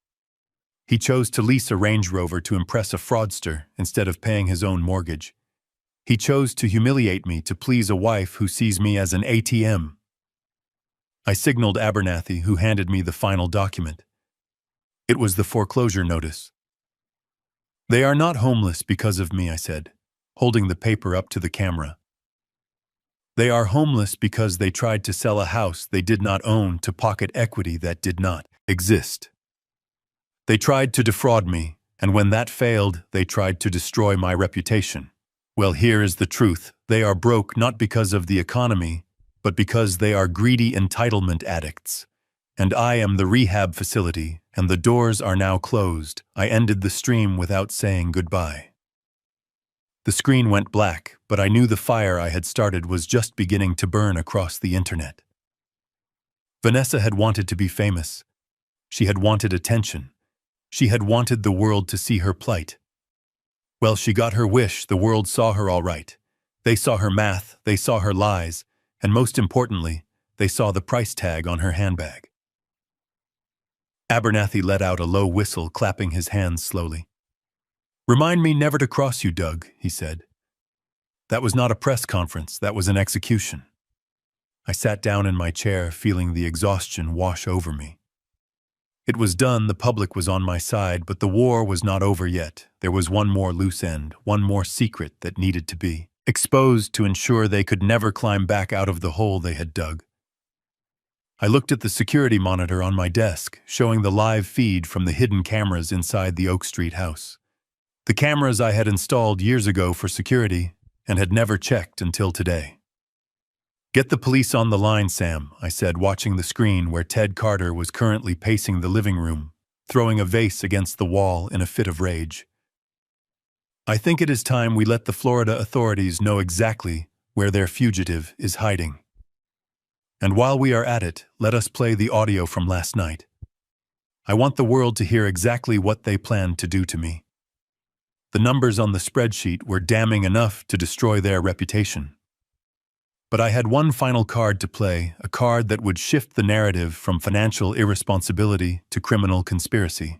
He chose to lease a Range Rover to impress a fraudster instead of paying his own mortgage. He chose to humiliate me to please a wife who sees me as an ATM. I signaled Abernathy, who handed me the final document. It was the foreclosure notice. "They are not homeless because of me," I said, holding the paper up to the camera. "They are homeless because they tried to sell a house they did not own to pocket equity that did not exist. They tried to defraud me, and when that failed, they tried to destroy my reputation. Well, here is the truth. They are broke not because of the economy, but because they are greedy entitlement addicts. And I am the rehab facility, and the doors are now closed." I ended the stream without saying goodbye. The screen went black, but I knew the fire I had started was just beginning to burn across the internet. Vanessa had wanted to be famous. She had wanted attention. She had wanted the world to see her plight. Well, she got her wish. The world saw her all right. They saw her math, they saw her lies, and most importantly, they saw the price tag on her handbag. Abernathy let out a low whistle, clapping his hands slowly. "Remind me never to cross you, Doug," he said. That was not a press conference, that was an execution. I sat down in my chair, feeling the exhaustion wash over me. It was done, the public was on my side, but the war was not over yet. There was one more loose end, one more secret that needed to be exposed to ensure they could never climb back out of the hole they had dug. I looked at the security monitor on my desk, showing the live feed from the hidden cameras inside the Oak Street house. The cameras I had installed years ago for security and had never checked until today. "Get the police on the line, Sam," I said, watching the screen where Ted Carter was currently pacing the living room, throwing a vase against the wall in a fit of rage. "I think it is time we let the Florida authorities know exactly where their fugitive is hiding. And while we are at it, let us play the audio from last night. I want the world to hear exactly what they planned to do to me." The numbers on the spreadsheet were damning enough to destroy their reputation. But I had one final card to play, a card that would shift the narrative from financial irresponsibility to criminal conspiracy.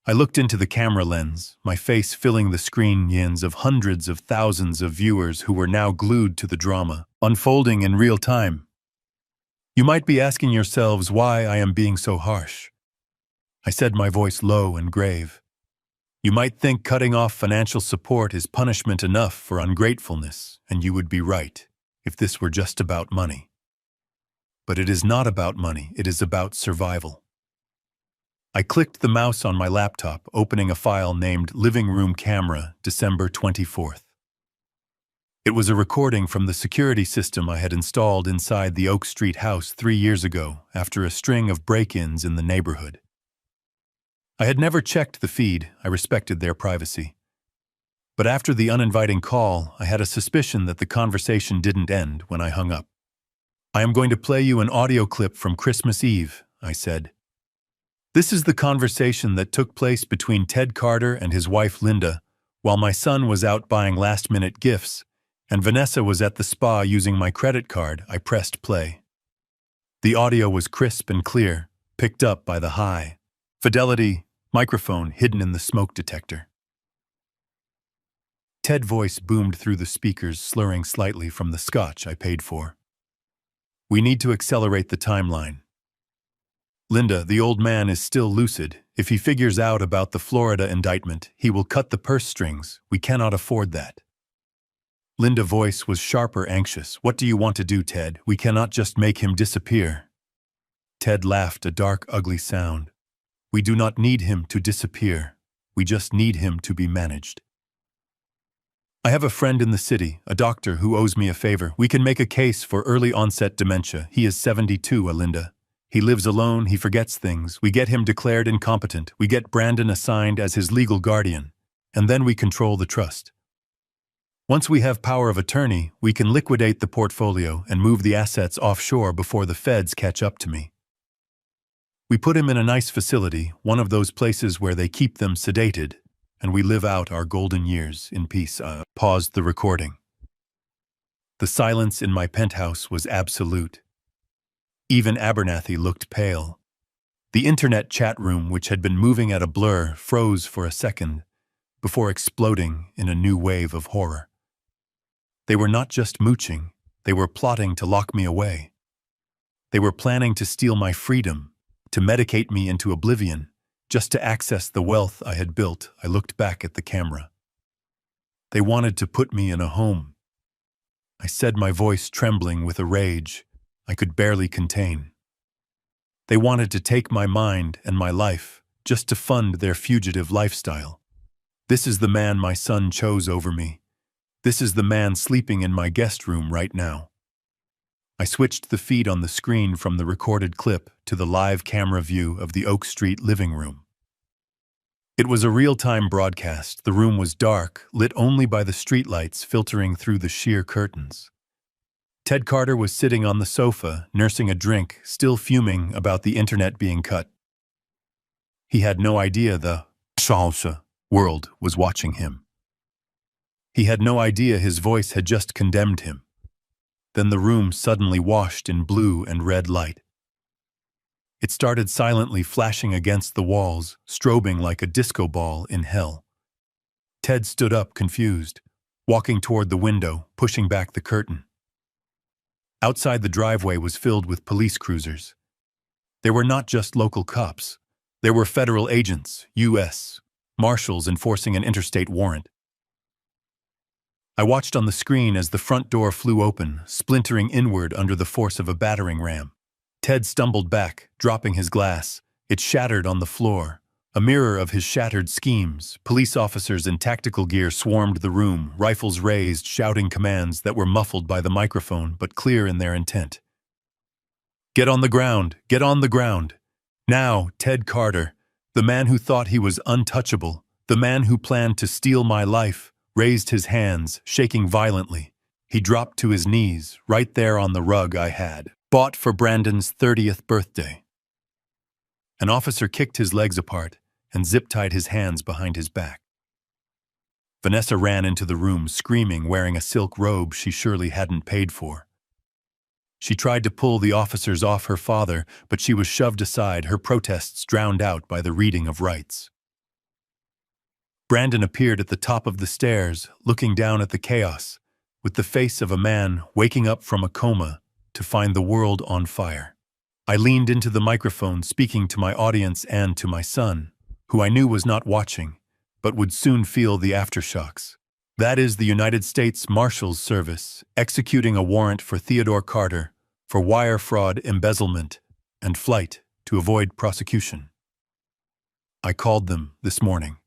I looked into the camera lens, my face filling the screens of hundreds of thousands of viewers who were now glued to the drama, unfolding in real time. You might be asking yourselves why I am being so harsh. I said, my voice low and grave. You might think cutting off financial support is punishment enough for ungratefulness, and you would be right, if this were just about money. But it is not about money, it is about survival. I clicked the mouse on my laptop, opening a file named Living Room Camera, December 24th. It was a recording from the security system I had installed inside the Oak Street house 3 years ago after a string of break-ins in the neighborhood. I had never checked the feed, I respected their privacy. But after the uninviting call, I had a suspicion that the conversation didn't end when I hung up. "I am going to play you an audio clip from Christmas Eve," I said. "This is the conversation that took place between Ted Carter and his wife Linda while my son was out buying last-minute gifts and Vanessa was at the spa using my credit card." I pressed play. The audio was crisp and clear, picked up by the high fidelity microphone hidden in the smoke detector. Ted's voice boomed through the speakers, slurring slightly from the scotch I paid for. "We need to accelerate the timeline. Linda, the old man is still lucid. If he figures out about the Florida indictment, he will cut the purse strings. We cannot afford that." Linda's voice was sharper, anxious. "What do you want to do, Ted? We cannot just make him disappear." Ted laughed, a dark, ugly sound. "We do not need him to disappear. We just need him to be managed. I have a friend in the city, a doctor who owes me a favor. We can make a case for early onset dementia. He is 72, Alinda. He lives alone, he forgets things. We get him declared incompetent. We get Brandon assigned as his legal guardian. And then we control the trust. Once we have power of attorney, we can liquidate the portfolio and move the assets offshore before the feds catch up to me. We put him in a nice facility, one of those places where they keep them sedated, and we live out our golden years in peace." Paused the recording. The silence in my penthouse was absolute. Even Abernathy looked pale. The internet chat room, which had been moving at a blur, froze for a second, before exploding in a new wave of horror. They were not just mooching, they were plotting to lock me away. They were planning to steal my freedom, to medicate me into oblivion, just to access the wealth I had built. I looked back at the camera. They wanted to put me in a home. I said, my voice trembling with a rage I could barely contain. They wanted to take my mind and my life just to fund their fugitive lifestyle. This is the man my son chose over me. This is the man sleeping in my guest room right now. I switched the feed on the screen from the recorded clip to the live camera view of the Oak Street living room. It was a real-time broadcast. The room was dark, lit only by the streetlights filtering through the sheer curtains. Ted Carter was sitting on the sofa, nursing a drink, still fuming about the internet being cut. He had no idea the Shalsha world was watching him. He had no idea his voice had just condemned him. Then the room suddenly washed in blue and red light. It started silently flashing against the walls, strobing like a disco ball in hell. Ted stood up, confused, walking toward the window, pushing back the curtain. Outside the driveway was filled with police cruisers. There were not just local cops. There were federal agents, U.S. Marshals enforcing an interstate warrant. I watched on the screen as the front door flew open, splintering inward under the force of a battering ram. Ted stumbled back, dropping his glass. It shattered on the floor. A mirror of his shattered schemes. Police officers in tactical gear swarmed the room, rifles raised, shouting commands that were muffled by the microphone but clear in their intent. "Get on the ground! Get on the ground!" Now, Ted Carter, the man who thought he was untouchable, the man who planned to steal my life, raised his hands, shaking violently. He dropped to his knees, right there on the rug I had bought for Brandon's 30th birthday. An officer kicked his legs apart and zip-tied his hands behind his back. Vanessa ran into the room, screaming, wearing a silk robe she surely hadn't paid for. She tried to pull the officers off her father, but she was shoved aside, her protests drowned out by the reading of rights. Brandon appeared at the top of the stairs, looking down at the chaos, with the face of a man waking up from a coma to find the world on fire. I leaned into the microphone, speaking to my audience and to my son, who I knew was not watching, but would soon feel the aftershocks. That is the United States Marshals Service executing a warrant for Theodore Carter for wire fraud, embezzlement, and flight to avoid prosecution. I called them this morning.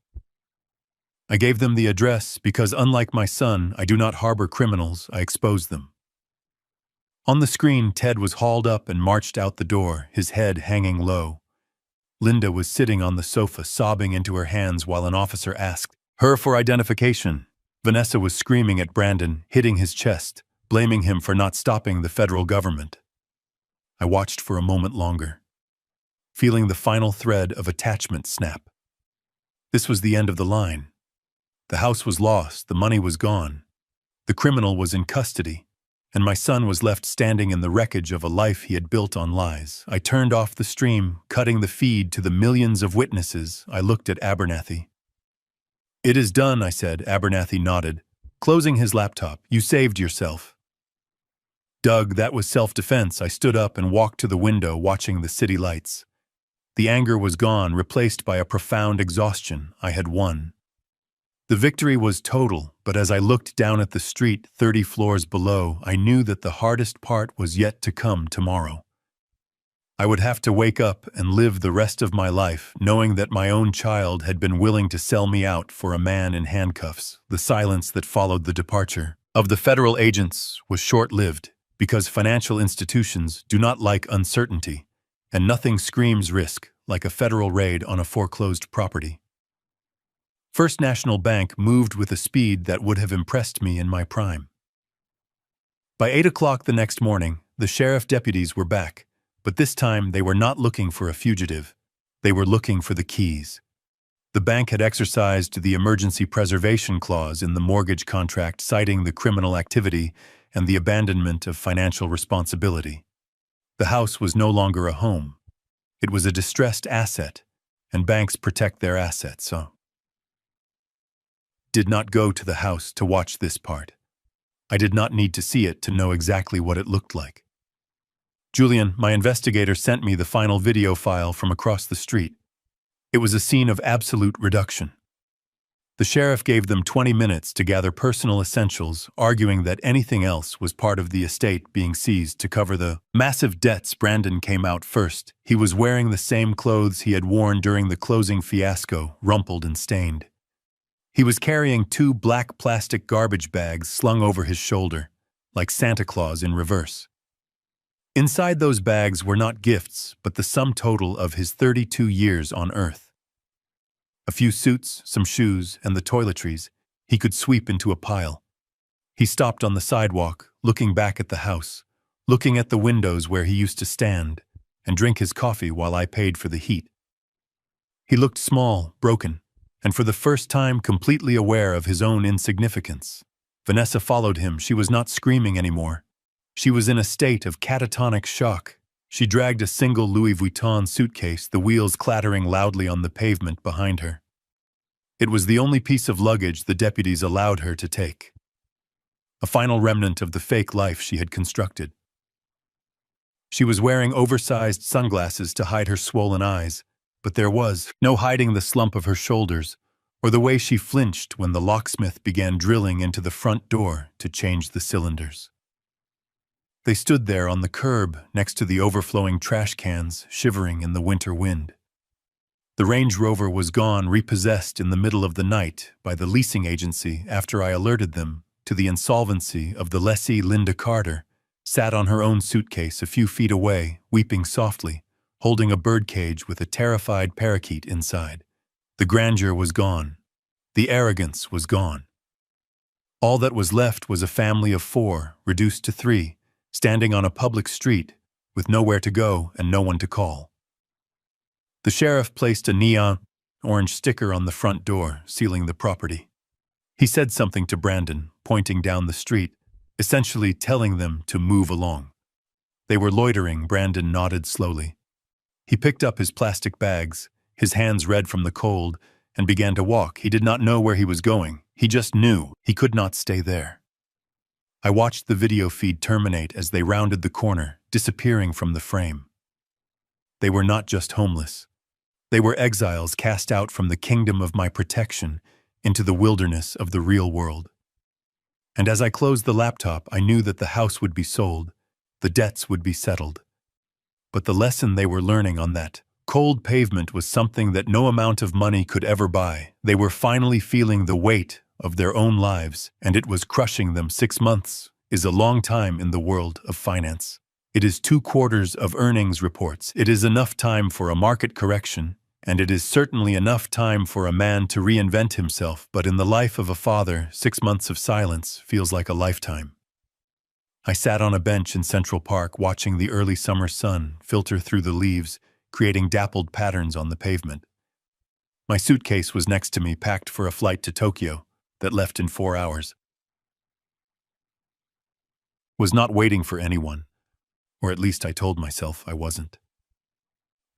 I gave them the address because, unlike my son, I do not harbor criminals, I expose them. On the screen, Ted was hauled up and marched out the door, his head hanging low. Linda was sitting on the sofa, sobbing into her hands while an officer asked her for identification. Vanessa was screaming at Brandon, hitting his chest, blaming him for not stopping the federal government. I watched for a moment longer, feeling the final thread of attachment snap. This was the end of the line. The house was lost, the money was gone. The criminal was in custody, and my son was left standing in the wreckage of a life he had built on lies. I turned off the stream, cutting the feed to the millions of witnesses. I looked at Abernathy. "It is done," I said. Abernathy nodded, closing his laptop. "You saved yourself." "Doug, that was self-defense." I stood up and walked to the window, watching the city lights. The anger was gone, replaced by a profound exhaustion. I had won. The victory was total, but as I looked down at the street 30 floors below, I knew that the hardest part was yet to come tomorrow. I would have to wake up and live the rest of my life knowing that my own child had been willing to sell me out for a man in handcuffs. The silence that followed the departure of the federal agents was short-lived because financial institutions do not like uncertainty, and nothing screams risk like a federal raid on a foreclosed property. First National Bank moved with a speed that would have impressed me in my prime. By 8 o'clock the next morning, the sheriff deputies were back, but this time they were not looking for a fugitive. They were looking for the keys. The bank had exercised the emergency preservation clause in the mortgage contract, citing the criminal activity and the abandonment of financial responsibility. The house was no longer a home. It was a distressed asset, and banks protect their assets, so did not go to the house to watch this part. I did not need to see it to know exactly what it looked like. Julian, my investigator, sent me the final video file from across the street. It was a scene of absolute reduction. The sheriff gave them 20 minutes to gather personal essentials, arguing that anything else was part of the estate being seized to cover the massive debts. Brandon came out first. He was wearing the same clothes he had worn during the closing fiasco, rumpled and stained. He was carrying 2 black plastic garbage bags slung over his shoulder, like Santa Claus in reverse. Inside those bags were not gifts, but the sum total of his 32 years on Earth. A few suits, some shoes, and the toiletries he could sweep into a pile. He stopped on the sidewalk, looking back at the house, looking at the windows where he used to stand and drink his coffee while I paid for the heat. He looked small, broken, and for the first time completely aware of his own insignificance. Vanessa followed him. She was not screaming anymore. She was in a state of catatonic shock. She dragged a single Louis Vuitton suitcase, the wheels clattering loudly on the pavement behind her. It was the only piece of luggage the deputies allowed her to take. A final remnant of the fake life she had constructed. She was wearing oversized sunglasses to hide her swollen eyes, but there was no hiding the slump of her shoulders or the way she flinched when the locksmith began drilling into the front door to change the cylinders. They stood there on the curb next to the overflowing trash cans, shivering in the winter wind. The Range Rover was gone, repossessed in the middle of the night by the leasing agency after I alerted them to the insolvency of the lessee. Linda Carter sat on her own suitcase a few feet away, weeping softly, holding a birdcage with a terrified parakeet inside. The grandeur was gone. The arrogance was gone. All that was left was a family of 4, reduced to 3, standing on a public street with nowhere to go and no one to call. The sheriff placed a neon orange sticker on the front door, sealing the property. He said something to Brandon, pointing down the street, essentially telling them to move along. They were loitering. Brandon nodded slowly. He picked up his plastic bags, his hands red from the cold, and began to walk. He did not know where he was going. He just knew he could not stay there. I watched the video feed terminate as they rounded the corner, disappearing from the frame. They were not just homeless. They were exiles cast out from the kingdom of my protection into the wilderness of the real world. And as I closed the laptop, I knew that the house would be sold, the debts would be settled. But the lesson they were learning on that cold pavement was something that no amount of money could ever buy. They were finally feeling the weight of their own lives, and it was crushing them. 6 months is a long time in the world of finance. It is 2/4 of earnings reports. It is enough time for a market correction, and it is certainly enough time for a man to reinvent himself. But in the life of a father, 6 months of silence feels like a lifetime. I sat on a bench in Central Park watching the early summer sun filter through the leaves, creating dappled patterns on the pavement. My suitcase was next to me, packed for a flight to Tokyo that left in 4 hours. Was not waiting for anyone, or at least I told myself I wasn't.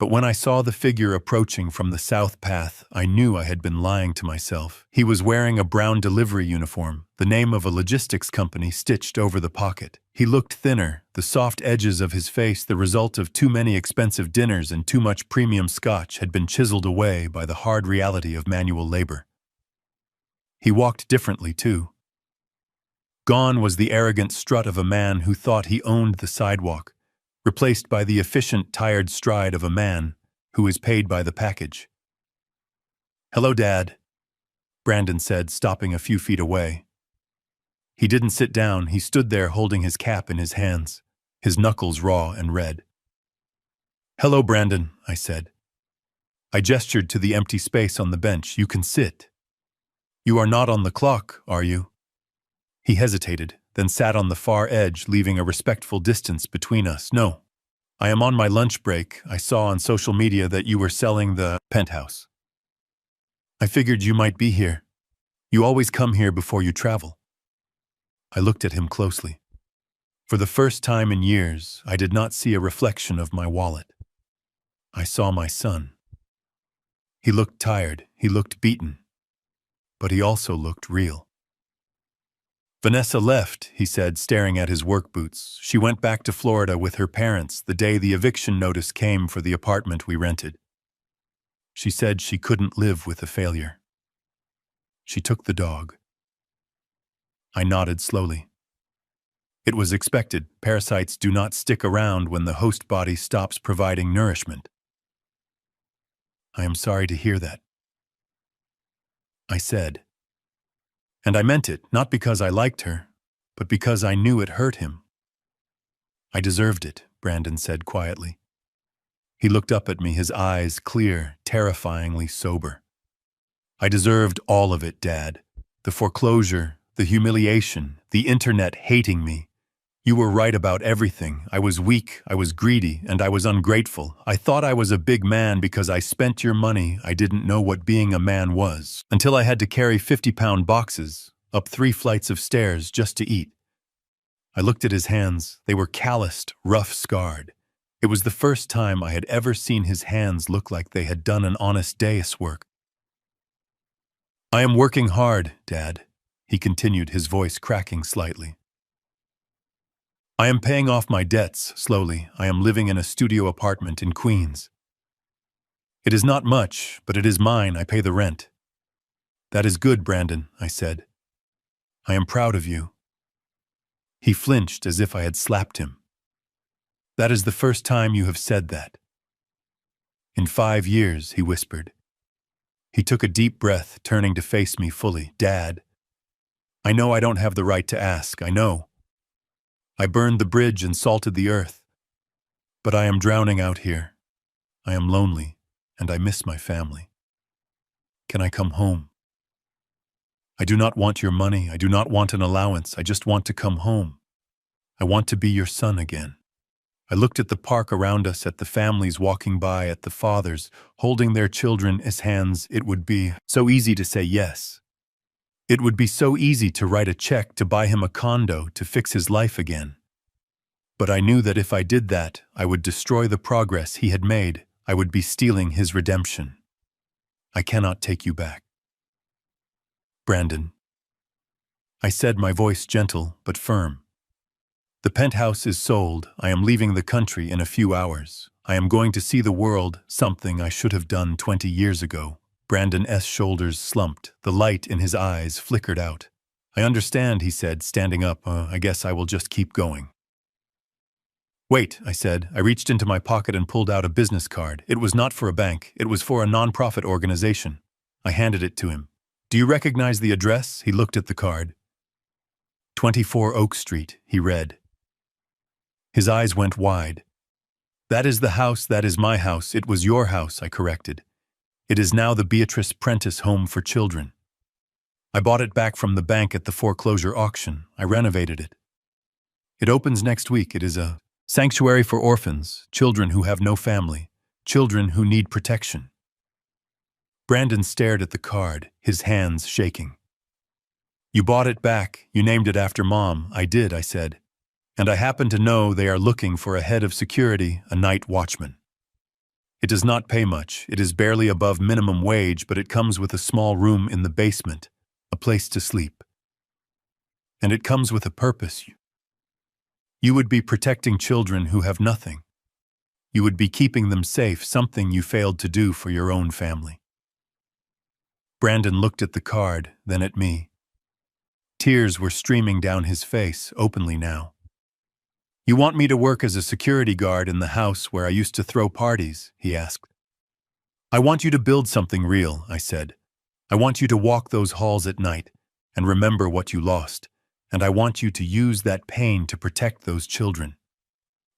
But when I saw the figure approaching from the south path, I knew I had been lying to myself. He was wearing a brown delivery uniform, the name of a logistics company stitched over the pocket. He looked thinner, the soft edges of his face, the result of too many expensive dinners and too much premium scotch, had been chiseled away by the hard reality of manual labor. He walked differently, too. Gone was the arrogant strut of a man who thought he owned the sidewalk, replaced by the efficient, tired stride of a man who is paid by the package. "Hello, Dad," Brandon said, stopping a few feet away. He didn't sit down. He stood there holding his cap in his hands, his knuckles raw and red. "Hello, Brandon," I said. I gestured to the empty space on the bench. "You can sit. You are not on the clock, are you?" He hesitated, then sat on the far edge, leaving a respectful distance between us. "No. I am on my lunch break. I saw on social media that you were selling the penthouse. I figured you might be here. You always come here before you travel." I looked at him closely. For the first time in years, I did not see a reflection of my wallet. I saw my son. He looked tired, he looked beaten, but he also looked real. "Vanessa left," he said, staring at his work boots. "She went back to Florida with her parents the day the eviction notice came for the apartment we rented. She said she couldn't live with a failure. She took the dog." I nodded slowly. It was expected. Parasites do not stick around when the host body stops providing nourishment. "I am sorry to hear that," I said. And I meant it, not because I liked her, but because I knew it hurt him. "I deserved it," Brandon said quietly. He looked up at me, his eyes clear, terrifyingly sober. "I deserved all of it, Dad. The foreclosure, the humiliation, the internet hating me. You were right about everything. I was weak, I was greedy, and I was ungrateful. I thought I was a big man because I spent your money. I didn't know what being a man was, until I had to carry 50-pound boxes up 3 flights of stairs just to eat. I looked at his hands. They were calloused, rough, scarred. It was the first time I had ever seen his hands look like they had done an honest day's work. I am working hard, Dad, he continued, his voice cracking slightly. I am paying off my debts slowly. I am living in a studio apartment in Queens. It is not much, but it is mine. I pay the rent. That is good, Brandon, I said. I am proud of you. He flinched as if I had slapped him. That is the first time you have said that. In 5 years, he whispered. He took a deep breath, turning to face me fully. Dad, I know I don't have the right to ask, I know. I burned the bridge and salted the earth. But I am drowning out here. I am lonely, and I miss my family. Can I come home? I do not want your money. I do not want an allowance. I just want to come home. I want to be your son again. I looked at the park around us, at the families walking by, at the fathers holding their children as hands. It would be so easy to say yes. It would be so easy to write a check to buy him a condo to fix his life again. But I knew that if I did that, I would destroy the progress he had made. I would be stealing his redemption. I cannot take you back. Brandon, I said, my voice gentle but firm. The penthouse is sold. I am leaving the country in a few hours. I am going to see the world, something I should have done 20 years ago. Brandon's shoulders slumped. The light in his eyes flickered out. I understand, he said, standing up. I guess I will just keep going. Wait, I said. I reached into my pocket and pulled out a business card. It was not for a bank. It was for a non-profit organization. I handed it to him. Do you recognize the address? He looked at the card. 24 Oak Street, he read. His eyes went wide. That is the house. That is my house. It was your house, I corrected. It is now the Beatrice Prentice Home for Children. I bought it back from the bank at the foreclosure auction. I renovated it. It opens next week. It is a sanctuary for orphans, children who have no family, children who need protection. Brandon stared at the card, his hands shaking. You bought it back. You named it after Mom. I did, I said. And I happen to know they are looking for a head of security, a night watchman. It does not pay much. It is barely above minimum wage, but it comes with a small room in the basement, a place to sleep. And it comes with a purpose. You would be protecting children who have nothing. You would be keeping them safe, something you failed to do for your own family. Brandon looked at the card, then at me. Tears were streaming down his face, openly now. You want me to work as a security guard in the house where I used to throw parties? He asked. I want you to build something real, I said. I want you to walk those halls at night and remember what you lost, and I want you to use that pain to protect those children.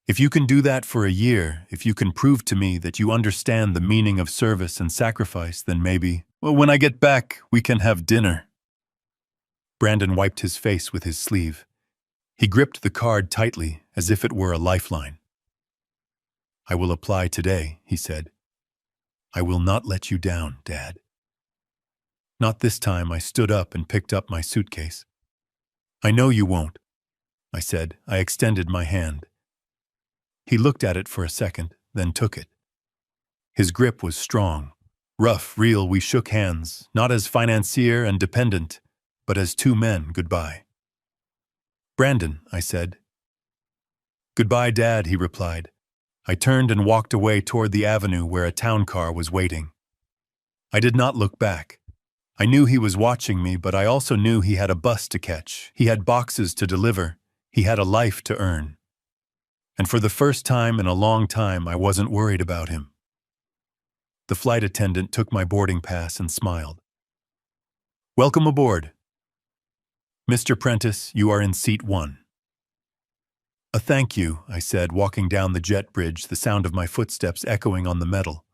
If you can do that for a year, if you can prove to me that you understand the meaning of service and sacrifice, then maybe, when I get back, we can have dinner. Brandon wiped his face with his sleeve. He gripped the card tightly, as if it were a lifeline. I will apply today, he said. I will not let you down, Dad. Not this time. I stood up and picked up my suitcase. I know you won't, I said. I extended my hand. He looked at it for a second, then took it. His grip was strong, rough, real. We shook hands, not as financier and dependent, but as two men. Goodbye. Brandon, I said. Goodbye, Dad, he replied. I turned and walked away toward the avenue where a town car was waiting. I did not look back. I knew he was watching me, but I also knew he had a bus to catch. He had boxes to deliver. He had a life to earn. And for the first time in a long time, I wasn't worried about him. The flight attendant took my boarding pass and smiled. Welcome aboard. Mr. Prentice, you are in seat 1. A thank you, I said, walking down the jet bridge, the sound of my footsteps echoing on the metal.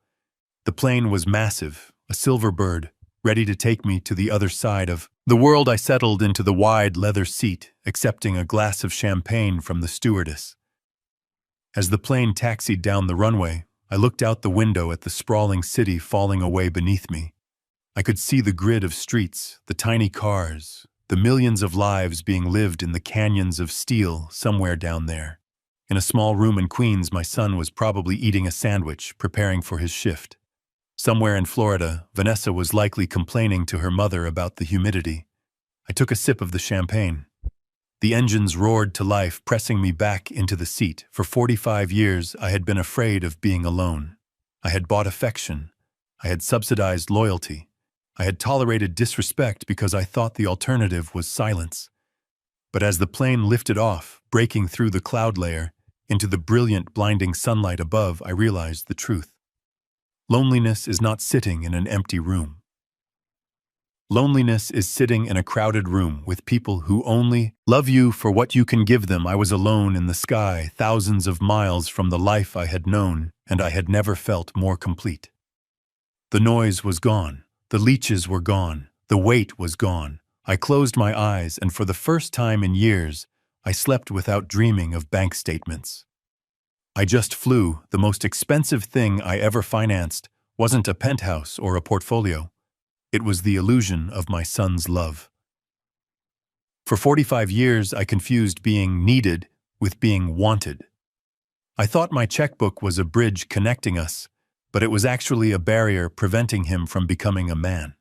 The plane was massive, a silver bird, ready to take me to the other side of The world I settled into the wide leather seat, accepting a glass of champagne from the stewardess. As the plane taxied down the runway, I looked out the window at the sprawling city falling away beneath me. I could see the grid of streets, the tiny cars, the millions of lives being lived in the canyons of steel somewhere down there. In a small room in Queens, my son was probably eating a sandwich, preparing for his shift. Somewhere in Florida, Vanessa was likely complaining to her mother about the humidity. I took a sip of the champagne. The engines roared to life, pressing me back into the seat. For 45 years, I had been afraid of being alone. I had bought affection. I had subsidized loyalty. I had tolerated disrespect because I thought the alternative was silence. But as the plane lifted off, breaking through the cloud layer, into the brilliant, blinding sunlight above, I realized the truth. Loneliness is not sitting in an empty room. Loneliness is sitting in a crowded room with people who only love you for what you can give them. I was alone in the sky, thousands of miles from the life I had known, and I had never felt more complete. The noise was gone. The leeches were gone. The weight was gone. I closed my eyes, and for the first time in years, I slept without dreaming of bank statements. I just flew. The most expensive thing I ever financed wasn't a penthouse or a portfolio. It was the illusion of my son's love. For 45 years, I confused being needed with being wanted. I thought my checkbook was a bridge connecting us, but it was actually a barrier preventing him from becoming a man.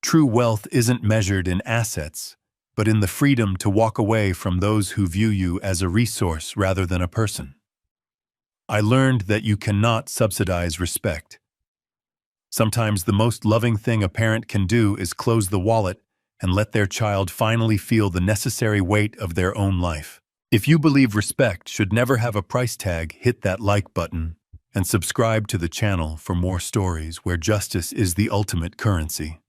True wealth isn't measured in assets, but in the freedom to walk away from those who view you as a resource rather than a person. I learned that you cannot subsidize respect. Sometimes the most loving thing a parent can do is close the wallet and let their child finally feel the necessary weight of their own life. If you believe respect should never have a price tag, hit that like button and subscribe to the channel for more stories where justice is the ultimate currency.